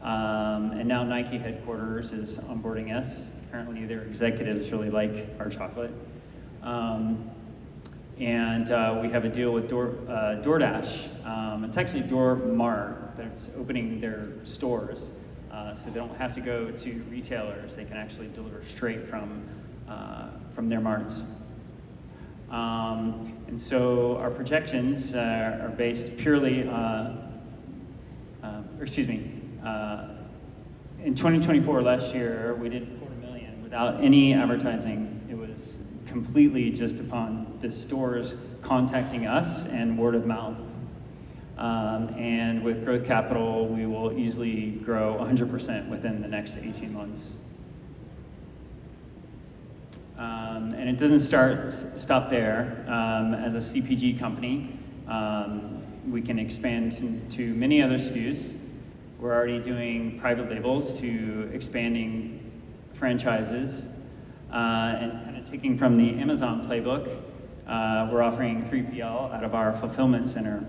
And now Nike headquarters is onboarding us. Apparently their executives really like our chocolate. And we have a deal with DoorDash. It's actually Door Mart that's opening their stores. So they don't have to go to retailers. They can actually deliver straight from their marts. And so our projections are based purely, in 2024 last year, we did $250,000 without any advertising. It was completely just upon the stores contacting us and word of mouth. And with growth capital, we will easily grow 100% within the next 18 months. And it doesn't stop there. As a CPG company, we can expand to many other SKUs. We're already doing private labels to expanding franchises. And kind of taking from the Amazon playbook, we're offering 3PL out of our fulfillment center.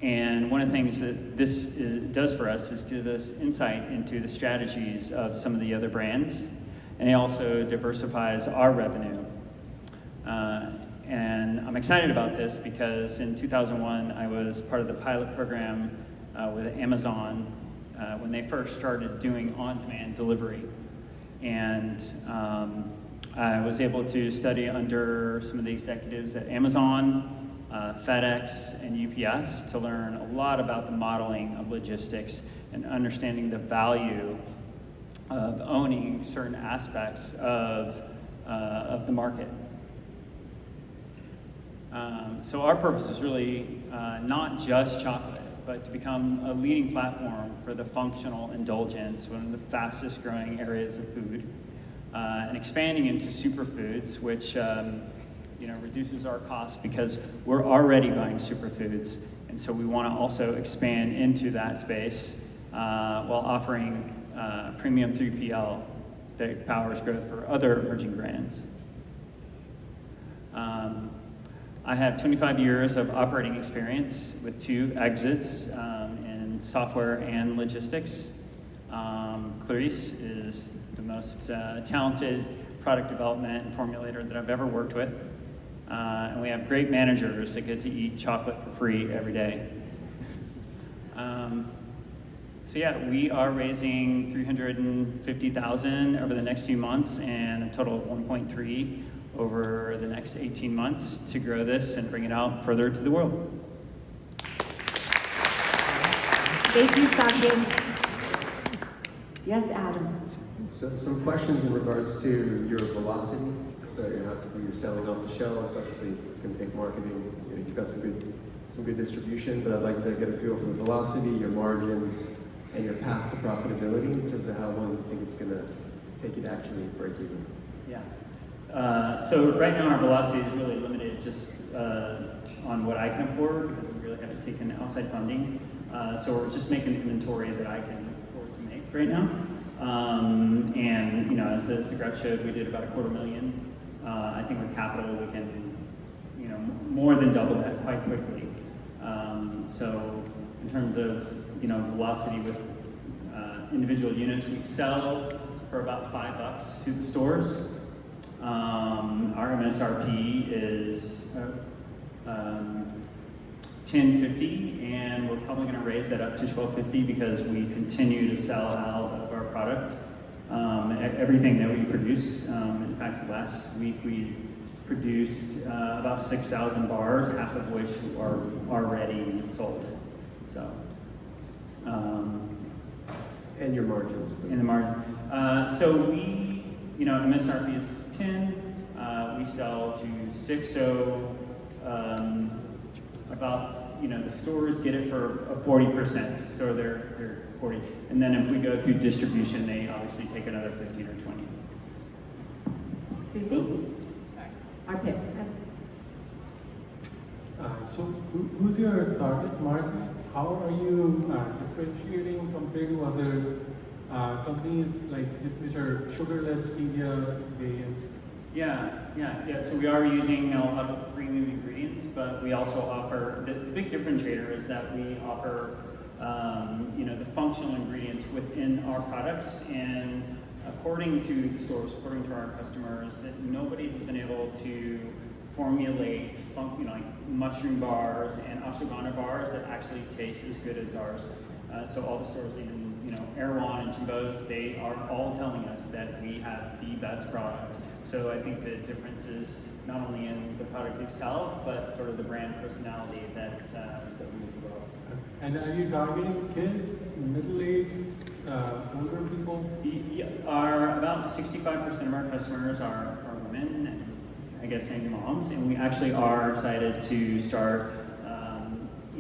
And one of the things that this does for us is give us insight into the strategies of some of the other brands, and it also diversifies our revenue. And I'm excited about this because in 2001, I was part of the pilot program with Amazon when they first started doing on-demand delivery. And I was able to study under some of the executives at Amazon, FedEx, and UPS to learn a lot about the modeling of logistics and understanding the value of owning certain aspects of the market. So our purpose is really not just chocolate, but to become a leading platform for the functional indulgence, one of the fastest growing areas of food, and expanding into superfoods, which reduces our costs because we're already buying superfoods, and so we want to also expand into that space while offering premium 3PL that powers growth for other emerging brands. I have 25 years of operating experience with 2 exits in software and logistics. Clarice is the most talented product development and formulator that I've ever worked with. And we have great managers that get to eat chocolate for free every day. So yeah, we are raising $350,000 over the next few months and a total of 1.3 over the next 18 months to grow this and bring it out further to the world. Thank you, Sakin. Yes, Adam. So some questions in regards to your velocity. So you're selling off the shelves. Obviously, it's going to take marketing. You've got some good distribution, but I'd like to get a feel for the velocity, your margins, and your path to profitability in terms of how long you think it's going to take you to actually break even. Yeah. So right now our velocity is really limited just on what I can afford because we really haven't taken outside funding. So we're just making inventory that I can afford to make right now. And as the graph showed, we did about $250,000. I think with capital we can, more than double that quite quickly. So in terms of velocity with individual units, we sell for about $5 to the stores. Our MSRP is $10.50, and we're probably going to raise that up to $12.50 because we continue to sell out of our product. Everything that we produce. In fact, last week we produced about 6,000 bars, half of which are already sold. So. And your margins. And the margin. So we, MSRP is 10. We sell to 6. So about the stores get it for 40%. So they're 40. And then if we go through distribution, they obviously take another 15 or 20. Susie? Arpit. So who's your target market? How are you differentiating compared to other companies which are sugarless stevia variants? Yeah. So we are using a lot of premium ingredients, but we also offer, the big differentiator is that we offer, the functional ingredients within our products, and according to the stores, according to our customers, that nobody has been able to formulate like mushroom bars and ashwagandha bars that actually taste as good as ours. So all the stores, even Erewhon and Jimbo's, they are all telling us that we have the best product. So I think the difference is not only in the product itself, but sort of the brand personality that we develop. And are you targeting kids, middle-aged, older people? About 65% of our customers are women, and I guess maybe moms, and we actually are excited to start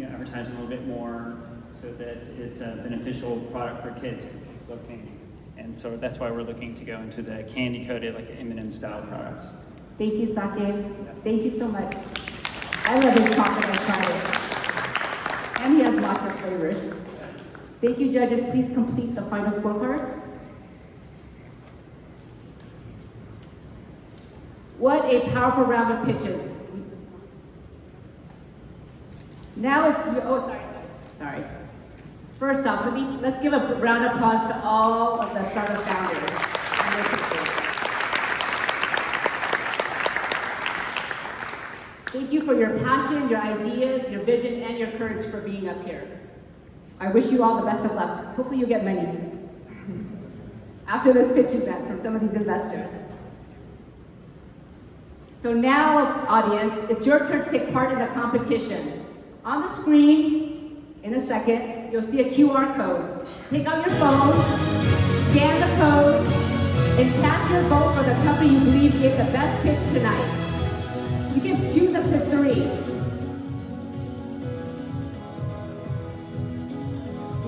advertising a little bit more so that it's a beneficial product for kids because kids love candy. And so that's why we're looking to go into the candy-coated, like M&M style products. Thank you, Sake. Thank you so much. I love his chocolate. I tried it. And he has matcha flavors. Thank you, judges. Please complete the final scorecard. What a powerful round of pitches. Now it's sorry. First off, let's give a round of applause to all of the startup founders. Thank you for your passion, your ideas, your vision, and your courage for being up here. I wish you all the best of luck. Hopefully you get money after this pitch event from some of these investors. So now, audience, it's your turn to take part in the competition. On the screen, in a second, you'll see a QR code. Take out your phone, scan the code, and cast your vote for the company you believe gave the best pitch tonight. You can choose up to 3.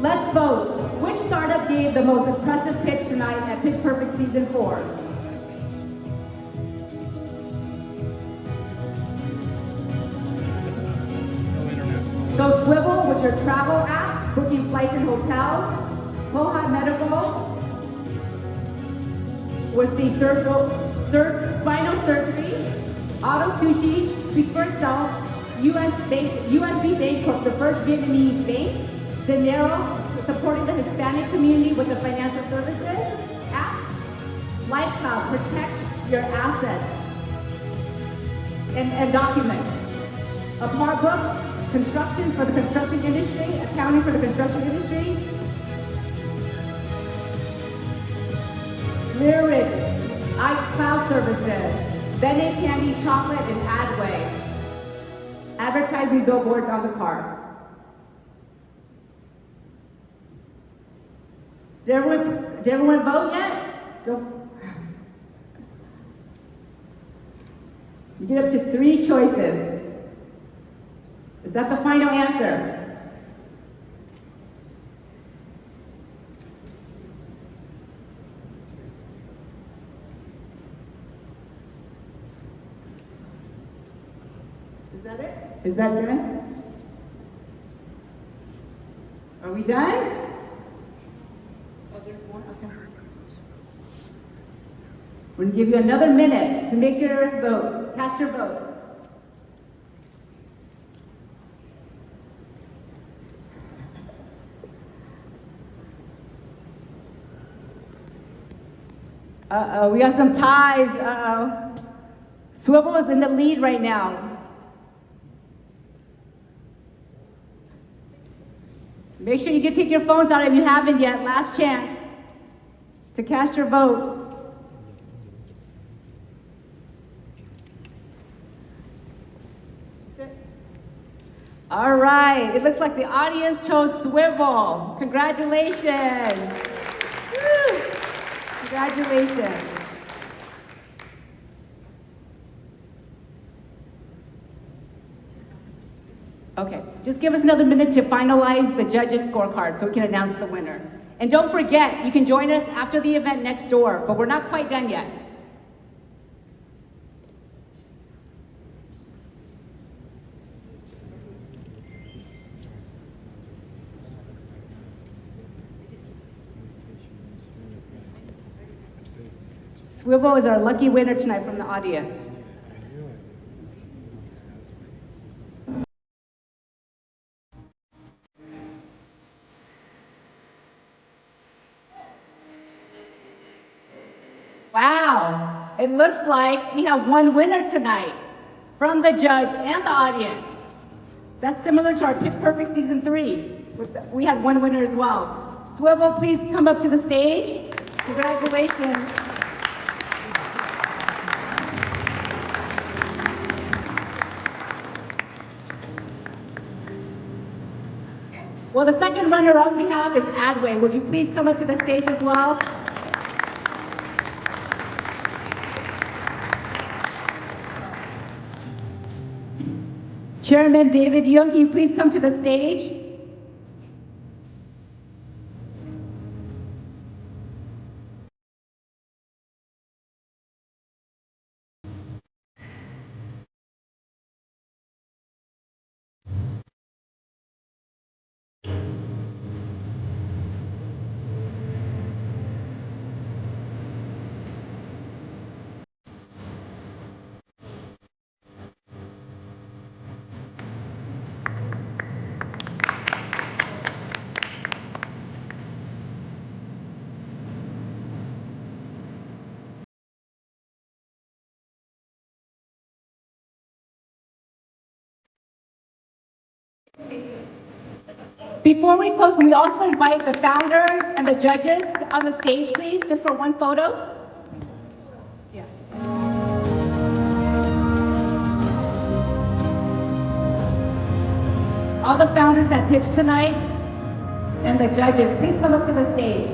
Let's vote. Which startup gave the most impressive pitch tonight at Pitch Perfect Season 4? So Swivel, with your travel app, booking flights and hotels. Hoha Medical was the spinal surgery. Auto Sushi speaks for itself. USB Bank Corp, the first Vietnamese bank. Dinero supporting the Hispanic community with the financial services app. LifeCloud protects your assets and documents. Apart Books, construction for the construction industry, accounting for the construction industry. Lyric, iCloud services, Bene Candy Chocolate, and Adway. Advertising billboards on the car. Did everyone vote yet? You get up to 3 choices. Is that the final answer? Is that it? Is that done? Are we done? Oh, there's more? Okay. We're going to give you another minute to make your vote. Cast your vote. Uh-oh, we got some ties. Uh-oh. Swivel is in the lead right now. Make sure you can take your phones out if you haven't yet. Last chance to cast your vote. All right, it looks like the audience chose Swivel. Congratulations. Woo. Congratulations. Okay, just give us another minute to finalize the judges' scorecard so we can announce the winner. And don't forget, you can join us after the event next door, but we're not quite done yet. Swivel is our lucky winner tonight from the audience. Wow, it looks like we have one winner tonight from the judge and the audience. That's similar to our Pitch Perfect Season 3. We had one winner as well. Swivel, please come up to the stage. Congratulations. Well, the second runner-up we have is Adway. Would you please come up to the stage as well? Chairman David Young, can you please come to the stage? Before we close, can we also invite the founders and the judges on the stage, please, just for one photo? Yeah. All the founders that pitched tonight and the judges, please come up to the stage.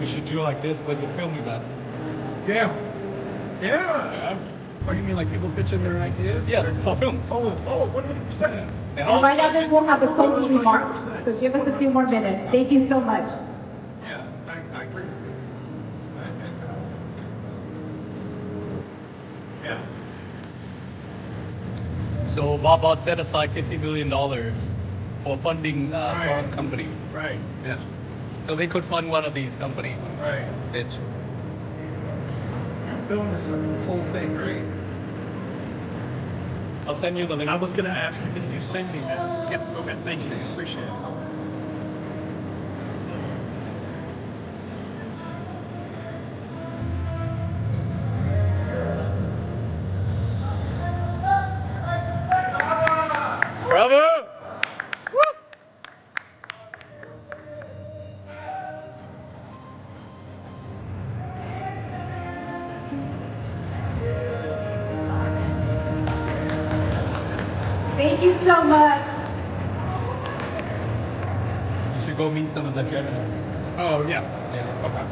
we should do like this, but the film event. Yeah. Yeah. Oh, you mean like people pitching their ideas? Yeah, for film. Oh, 100%. And right after this, we'll have the closing remarks. So give us a few more minutes. Thank you so much. Yeah, I agree. Yeah. So VABA set aside $50 million for funding small company. Right. Yeah. So they could fund one of these companies. Right. It's Film is a full thing, right? I'll send you the link. I was gonna ask you, can you send me that? Yep. Okay, thank you. Appreciate it. Bravo! Thank you so much. You should go meet some of the judges. Oh, yeah. Yeah. Okay.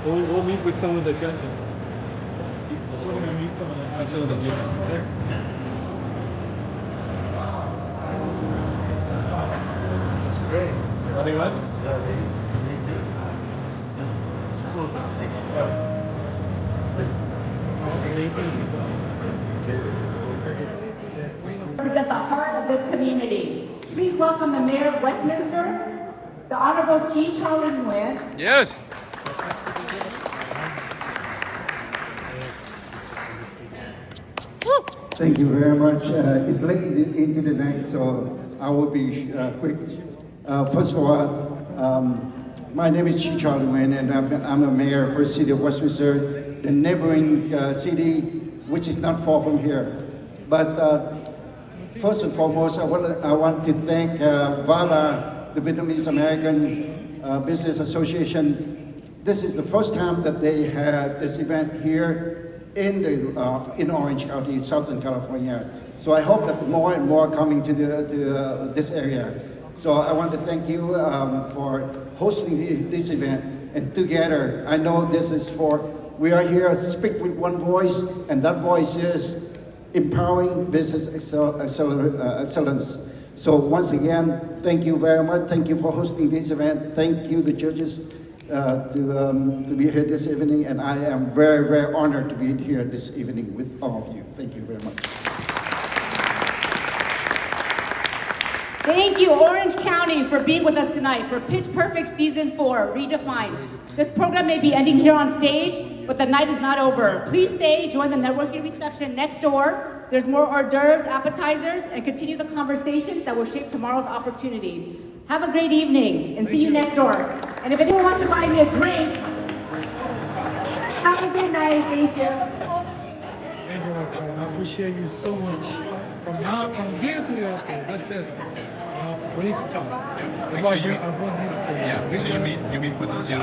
We'll meet with some of the judges. We're gonna meet some of the judges. Great. Nothing much? Represent the heart of this community. Please welcome the Mayor of Westminster, the Honorable Chi Charlie Nguyen. Yes. Thank you very much. It's late into the night, so I will be quick. First of all, my name is Chi Charlie Nguyen, and I'm a mayor for the city of Westminster, the neighboring city, which is not far from here. But first and foremost, I want to thank VABA, the Vietnamese American Business Association. This is the first time that they had this event here in Orange County, Southern California. So I hope that more and more coming to this area. So I want to thank you for hosting this event. And together, I know this is we are here to speak with one voice, and that voice is empowering business excellence. So once again, thank you very much. Thank you for hosting this event. Thank you, the judges, to be here this evening, and I am very, very honored to be here this evening with all of you. Thank you very much. Thank you, Orange County, for being with us tonight for Pitch Perfect Season 4, Redefined. This program may be ending here on stage, but the night is not over. Please stay, join the networking reception next door. There's more hors d'oeuvres, appetizers, and continue the conversations that will shape tomorrow's opportunities. Have a great evening, and see you next door. And if anyone wants to buy me a drink, have a good night. Thank you. I appreciate you so much. From here to your school, that's it. We need to talk. Make sure you meet with us. Yeah.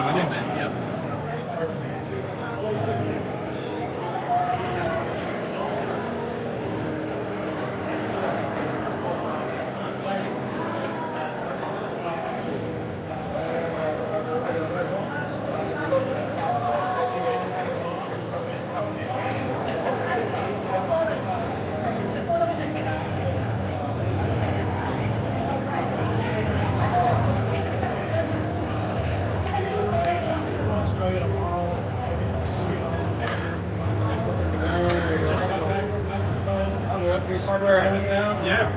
Hardware now? Yeah.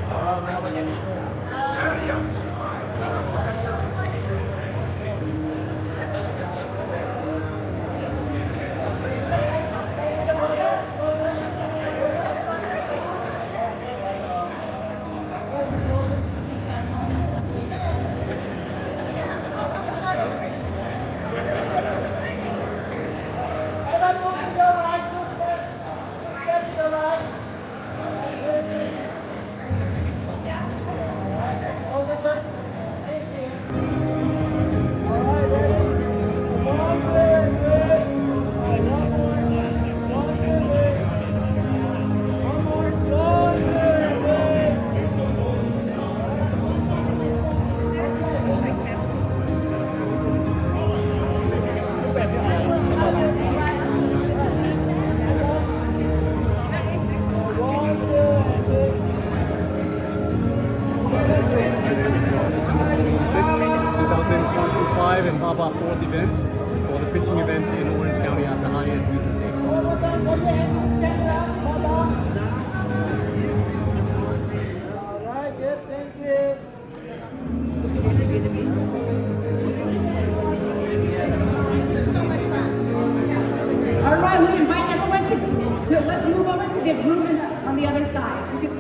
the other side. So you can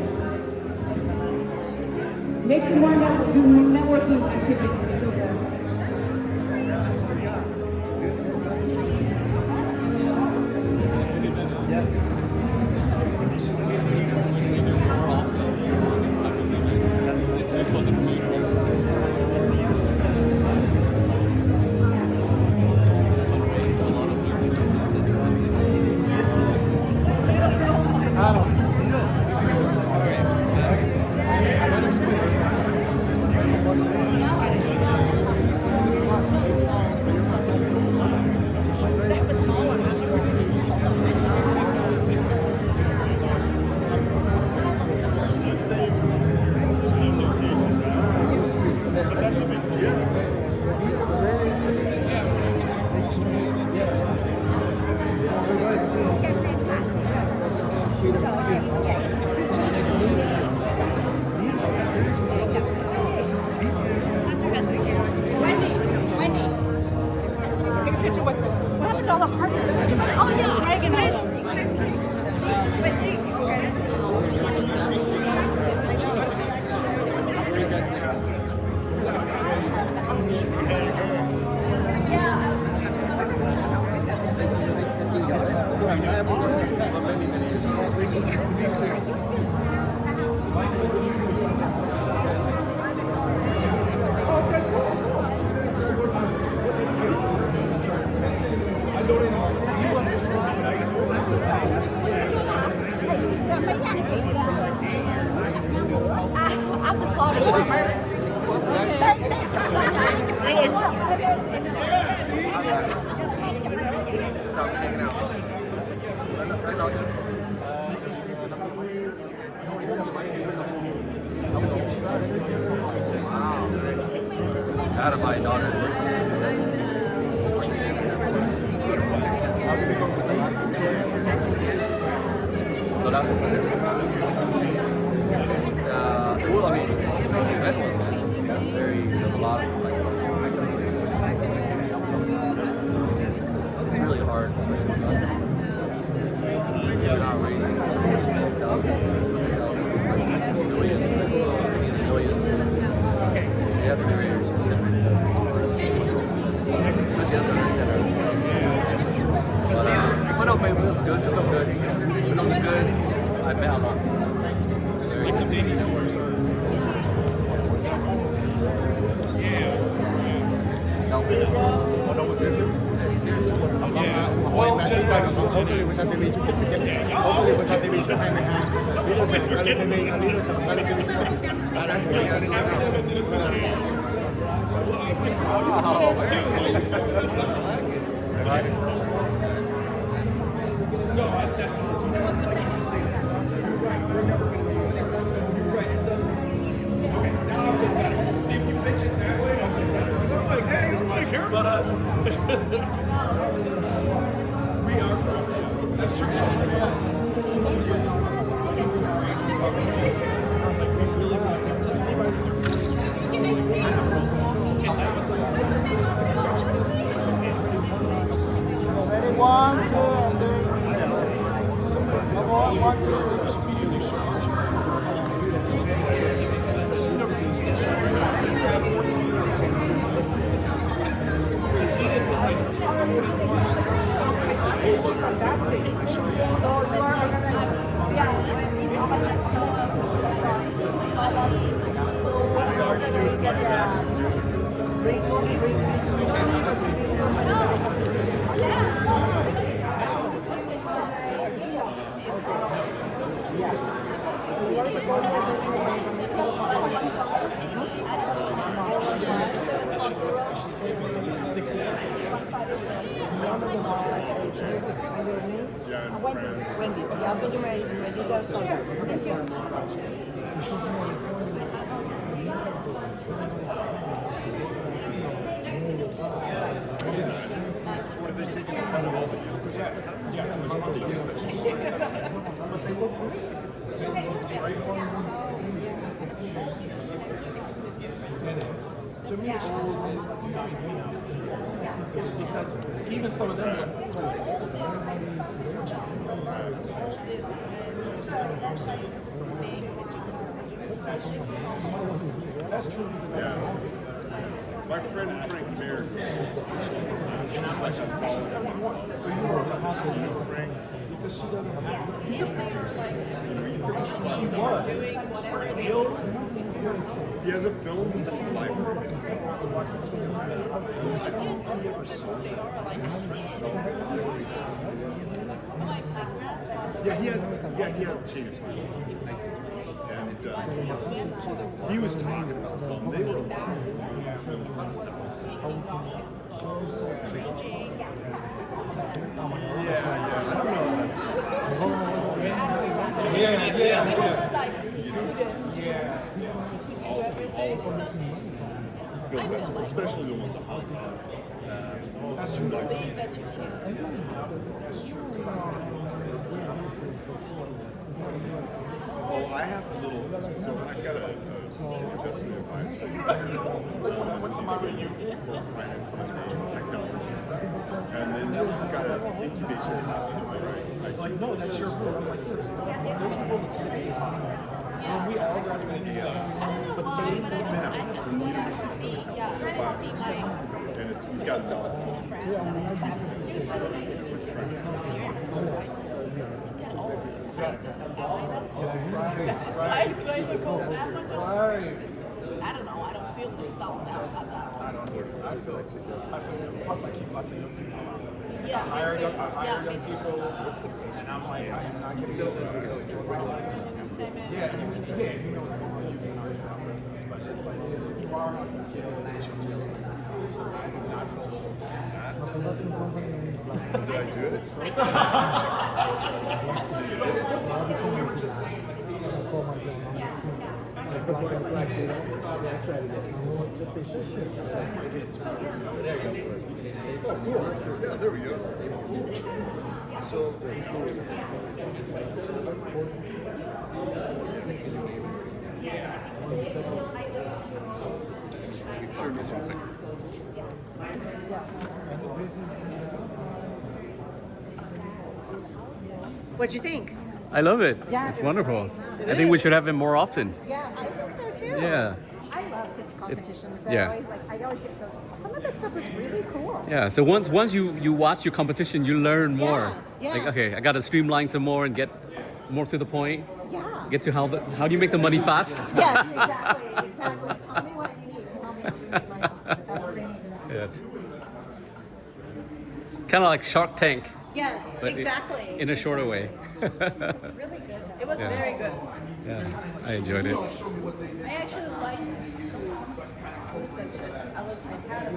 make some more networking activities. So good. Out of my daughter. So that's what it is. Well, I mean, the event was there's a lot of like, it's really hard, especially when you're not raising millions. You have to be very specific. But no, baby, it was good. It was good. When it was good, I met a lot. What the baby networks are. Hopefully with that division, hopefully with that division, Care about us. We are from. That's true. Ready, 1, 2, and 3. 1, 2. Wendy, okay, I'll tell you where you guys start. Thank you. Are they taking the cut of all the To me, all is because has, even some of them have That's true. Yeah. My friend Frank Mayer goes to the station all the time. And I'm like, so you were talking to Frank because she doesn't have he's a producer. She was. He has a film library. I don't know if he ever sold that. Yeah, he had Chain of Time. And he was talking about something. They were about Yeah, I don't know how that's going. All of those film festivals, especially the ones on that's true. That's true. Oh, I have a little. So I've got a investment advisor. What's the matter with you? For finance and technology stuff, and then we've got an incubation hub. Like, no, that's your board. I'm like, there's people with 65. When we all graduated, but they spin out from the University of Southern California, spin out, and we've got a dollar for it. I don't know. I don't feel myself now. I feel plus I keep lots of young people around. Yeah, I hire young people, and I'm like, I'm not getting it. Yeah, he knows more than you do in our business, but it's like, you are on the field and change your life. Not for Did I do it? Oh, cool. Yeah, there we go. So, What'd you think? I love it. Yeah, It's it was wonderful. great. I think we should have it more often. Yeah, I think so too. Yeah. I love pitch competitions. yeah. I always get so. Some of this stuff is really cool. Yeah, so once you watch your competition, you learn more. Yeah. Like, okay, I got to streamline some more and get more to the point. Yeah. Get to how do you make the money fast? Yes, exactly. Tell me what you need and tell me how you make money. That's what they need to know. Yes. Kind of like Shark Tank. Yes, but exactly. In a shorter way. Really good. It was very good. Yeah, I enjoyed it. I actually liked to host this. I had an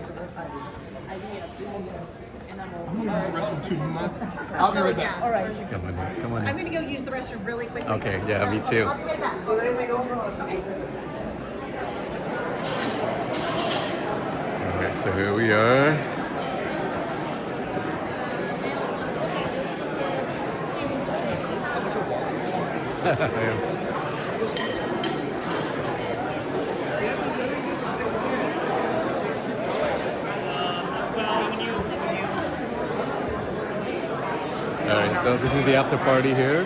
idea of doing this, and I'm I'm gonna use the restroom too, you mind? I'll be right back. All right. Come on. I'm going to go use the restroom really quickly. Okay, yeah, me too. I'll be right back. So there we go. Okay. Okay, so here we are. Alright, so this is the after party here.